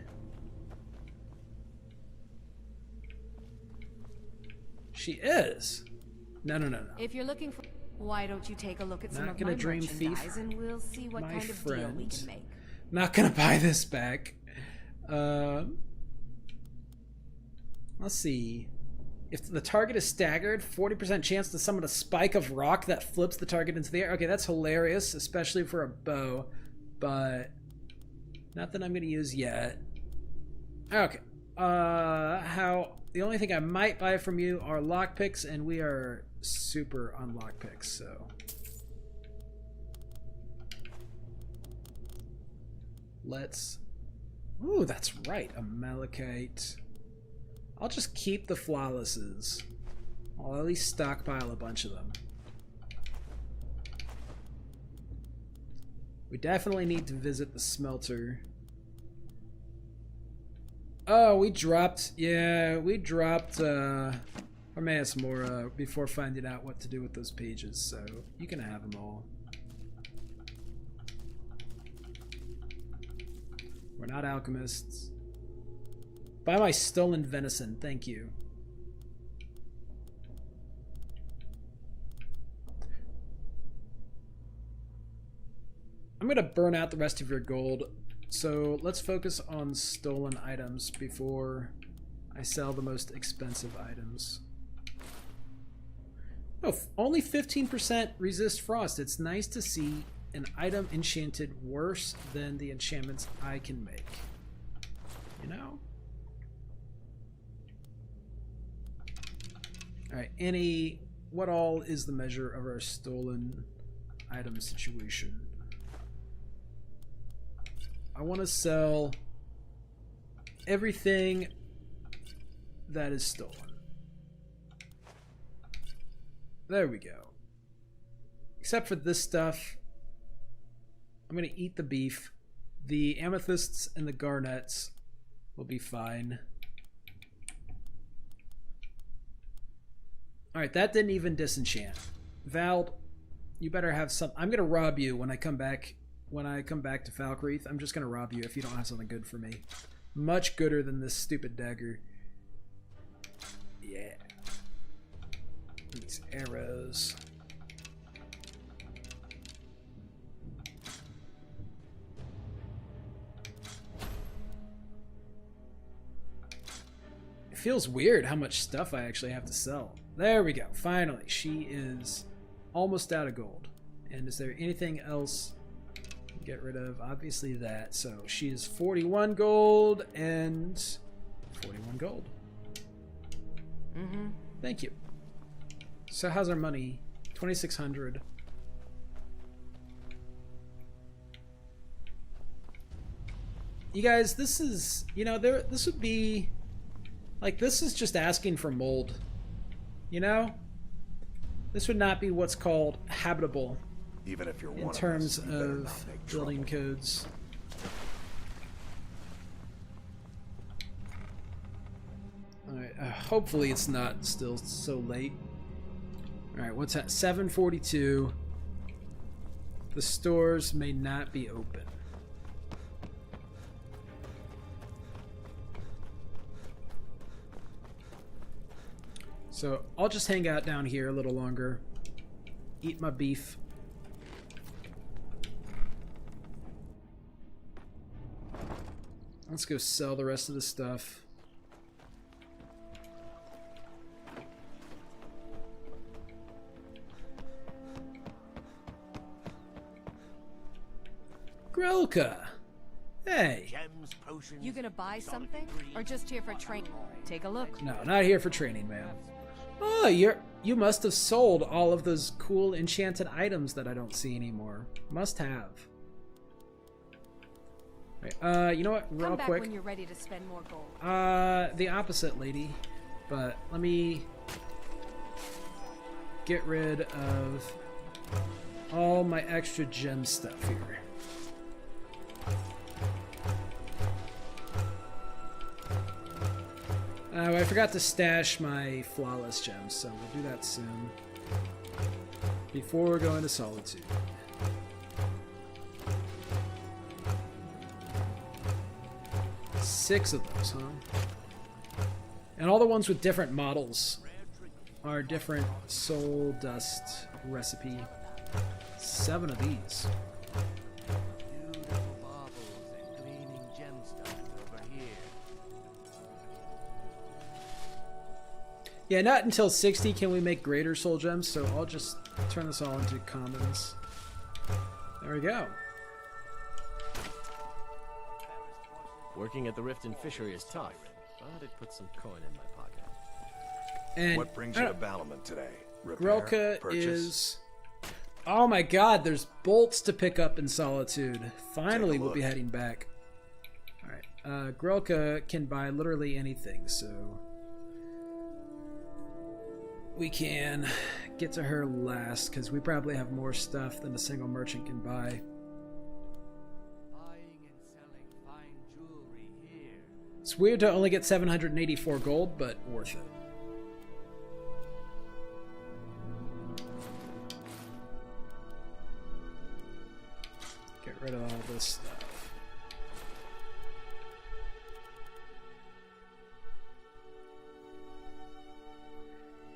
Speaker 2: She is. No.
Speaker 10: If you're looking for, why don't you take a look at some
Speaker 2: Not
Speaker 10: of
Speaker 2: gonna
Speaker 10: my
Speaker 2: dream
Speaker 10: merchandise
Speaker 2: thief.
Speaker 10: and we'll see what
Speaker 2: My
Speaker 10: kind of deal we
Speaker 2: friend.
Speaker 10: can make.
Speaker 2: Not gonna buy this back. Let's see. If the target is staggered, 40% chance to summon a spike of rock that flips the target into the air. Okay, that's hilarious, especially for a bow, but not that I'm gonna use yet. Okay. The only thing I might buy from you are lockpicks, and we are super on lockpicks, so let's. Ooh, that's right, a malachite. I'll just keep the flawlesses. I'll at least stockpile a bunch of them. We definitely need to visit the smelter. Oh, we dropped Hermaeus Mora before finding out what to do with those pages, so you can have them all. We're not alchemists. Buy my stolen venison, thank you. I'm gonna burn out the rest of your gold, so let's focus on stolen items before I sell the most expensive items. Oh, only 15% resist frost. It's nice to see an item enchanted worse than the enchantments I can make. You know? Alright, Annie, what all is the measure of our stolen item situation? I want to sell everything that is stolen. There we go. Except for this stuff. I'm going to eat the beef. The amethysts and the garnets will be fine. Alright, that didn't even disenchant. Val, you better have some. I'm gonna rob you when I come back to Falkreath. I'm just gonna rob you if you don't have something good for me. Much gooder than this stupid dagger. Yeah. These arrows. It feels weird how much stuff I actually have to sell. There we go. Finally, she is almost out of gold. And is there anything else to get rid of? Obviously that. So she is 41 gold and 41 gold. Thank you. So how's our money? 2,600. You guys, this is, you know, this would be like, this is just asking for mold. You know, this would not be what's called habitable,
Speaker 15: even if you're
Speaker 2: in terms of building codes. All right, hopefully it's not still so late. All right, what's that? 7:42. The stores may not be open. So I'll just hang out down here a little longer, eat my beef. Let's go sell the rest of the stuff. Grelka. Hey.
Speaker 10: You gonna buy something? Or just here for training? Take a look.
Speaker 2: No, not here for training, ma'am. Oh, you must have sold all of those cool enchanted items that I don't see anymore. Must have. Right, you know what? Real
Speaker 10: Come back
Speaker 2: quick.
Speaker 10: when you're ready to spend more gold.
Speaker 2: The opposite, lady. But let me get rid of all my extra gem stuff here. I forgot to stash my flawless gems, so we'll do that soon. Before we're going to Solitude. Six of those, huh? And all the ones with different models are different soul dust recipe. 7 of these.
Speaker 4: Beautiful baubles and gleaming gemstones over here.
Speaker 2: Yeah, not until 60 can we make greater soul gems, so I'll just turn this all into commons. There we go.
Speaker 15: Working at the Rift and Fishery is tough, but it puts some coin in my pocket.
Speaker 2: And
Speaker 16: what brings you to Balamant today? Repair,
Speaker 2: Grelka
Speaker 16: purchase?
Speaker 2: is... Oh my god, there's bolts to pick up in Solitude. Finally, we'll be heading back. Alright, Grelka can buy literally anything, so... we can get to her last, because we probably have more stuff than a single merchant can buy. It's weird to only get 784 gold, but worth it. Get rid of all this stuff.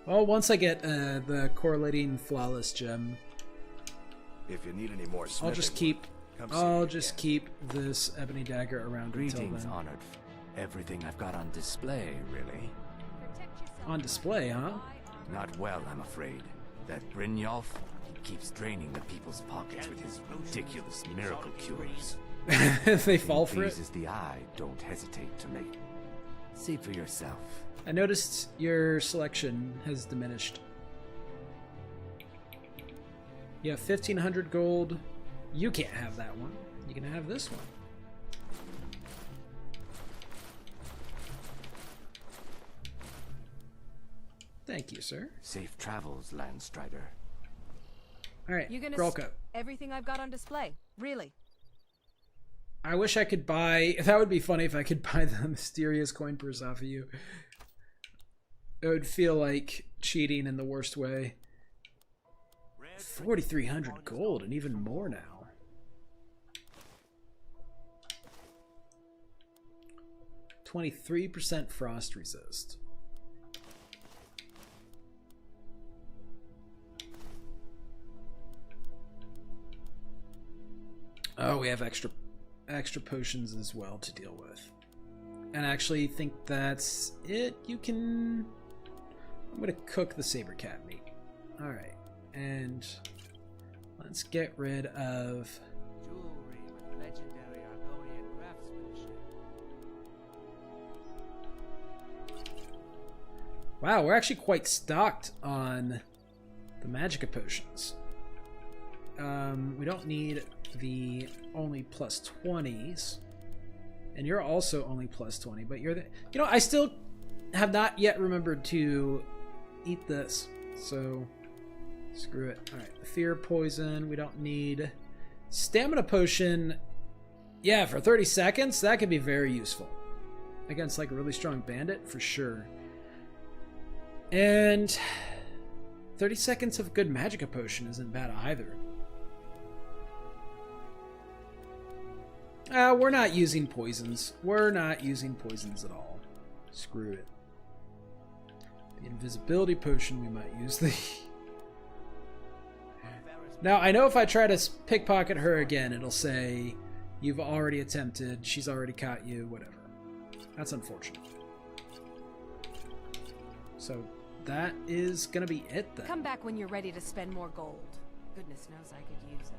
Speaker 2: Well, once I get the correlating flawless gem,
Speaker 16: if you need any more
Speaker 2: I'll just keep keep this ebony dagger around until
Speaker 4: Greetings,
Speaker 2: then.
Speaker 4: honored. Everything I've got on display, really.
Speaker 2: On display, huh?
Speaker 4: Not well, I'm afraid. That Brynjolf, he keeps draining the people's pockets with his ridiculous miracle cures.
Speaker 2: They fall for it.
Speaker 4: Pleases the eye, don't hesitate to make. See for yourself.
Speaker 2: I noticed your selection has diminished. You have 1,500 gold. You can't have that one. You can have this one. Thank you, sir.
Speaker 4: Safe travels, Landstrider.
Speaker 2: Alright,
Speaker 10: You gonna
Speaker 2: Grelka.
Speaker 10: everything I've got on display. Really?
Speaker 2: I wish I could buy... That would be funny if I could buy the mysterious coin purse off of you. It would feel like cheating in the worst way. 4,300 gold and even more now. %23 frost resist. Oh, we have extra potions as well to deal with. And I actually think that's it. You can... I'm going to cook the saber cat meat. Alright. And let's get rid of...
Speaker 4: Jewelry with legendary Argonian craftsmanship.
Speaker 2: Wow, we're actually quite stocked on the Magicka potions. We don't need the only plus 20s. And you're also only plus 20, but you're the... You know, I still have not yet remembered to eat this. So, screw it. Alright, the fear poison, we don't need... Stamina potion, yeah, for 30 seconds, that could be very useful. Against, like, a really strong bandit, for sure. And 30 seconds of good Magicka potion isn't bad either. We're not using poisons. We're not using poisons at all. Screw it. The invisibility potion, we might use the... Now, I know if I try to pickpocket her again, it'll say, you've already attempted, she's already caught you, whatever. That's unfortunate. So, that is gonna be it then.
Speaker 10: Come back when you're ready to spend more gold. Goodness knows I could use it.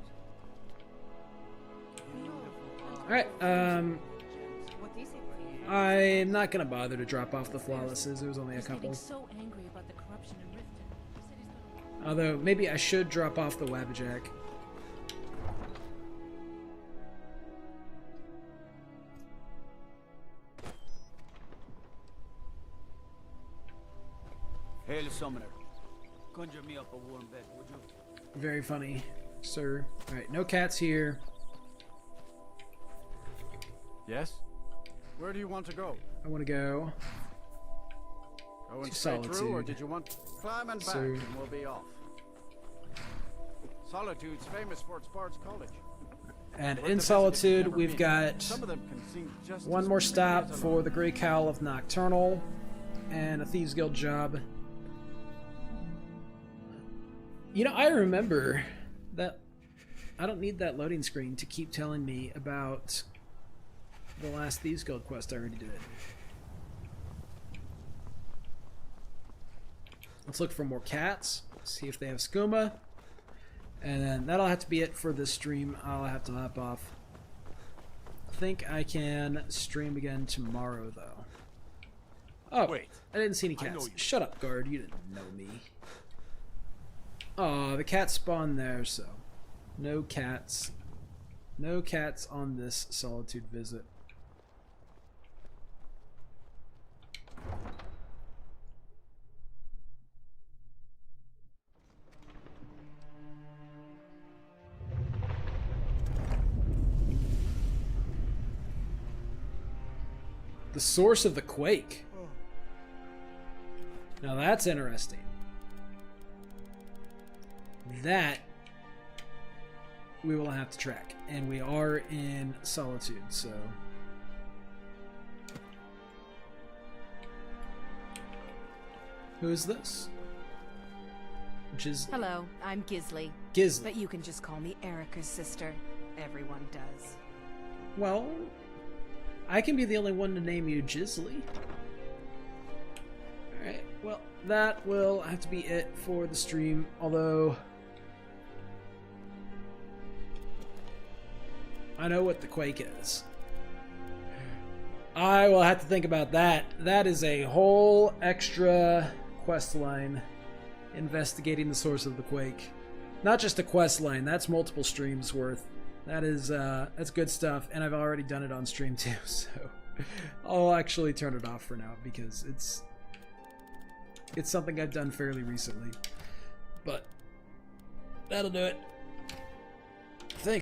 Speaker 2: Alright, I'm not gonna bother to drop off the flawlesses. There was only a couple.
Speaker 10: So angry about the corruption in Riften.
Speaker 2: Although, maybe I should drop off the Wabbajack.
Speaker 12: Hail, Summoner. Conjure me up a warm bed, would you?
Speaker 2: Very funny, sir. Alright, no cats here.
Speaker 3: Yes? Where do you want to go?
Speaker 2: I want to go
Speaker 3: Going
Speaker 2: to
Speaker 3: straight through, or
Speaker 2: Solitude.
Speaker 3: did you want climbing back
Speaker 2: Sir.
Speaker 3: and we'll be off? Solitude's famous for its Bard's College.
Speaker 2: And
Speaker 3: Worth
Speaker 2: in
Speaker 3: a visit if you've
Speaker 2: Solitude,
Speaker 3: never
Speaker 2: we've
Speaker 3: been.
Speaker 2: got
Speaker 3: Some of them can seem just
Speaker 2: one
Speaker 3: as
Speaker 2: more
Speaker 3: pretty
Speaker 2: stop
Speaker 3: as
Speaker 2: for the Grey Cowl of Nocturnal and a Thieves Guild job. You know, I remember that I don't need that loading screen to keep telling me about the last Thieves Guild quest. I already did it. Let's look for more cats, see if they have skooma, and then that'll have to be it for this stream. I'll have to hop off. I think I can stream again tomorrow, though. Oh,
Speaker 11: Wait,
Speaker 2: I didn't see any
Speaker 11: I know
Speaker 2: cats.
Speaker 11: you.
Speaker 2: Shut up, guard. You didn't know me. Oh, the cat spawned there, so no cats. No cats on this Solitude visit. The source of the quake. Now that's interesting. That we will have to track. And we are in Solitude, so... Who is this? Which is...
Speaker 10: Hello, I'm Gisley.
Speaker 2: Gisley.
Speaker 10: But you can just call me Erica's sister. Everyone does.
Speaker 2: Well, I can be the only one to name you Gisley. Alright, well, that will have to be it for the stream, although... I know what the quake is. I will have to think about that. That is a whole extra quest line investigating the source of the quake. Not just a quest line, that's multiple streams worth. That is that's good stuff, and I've already done it on stream too, so I'll actually turn it off for now because it's something I've done fairly recently. But that'll do it.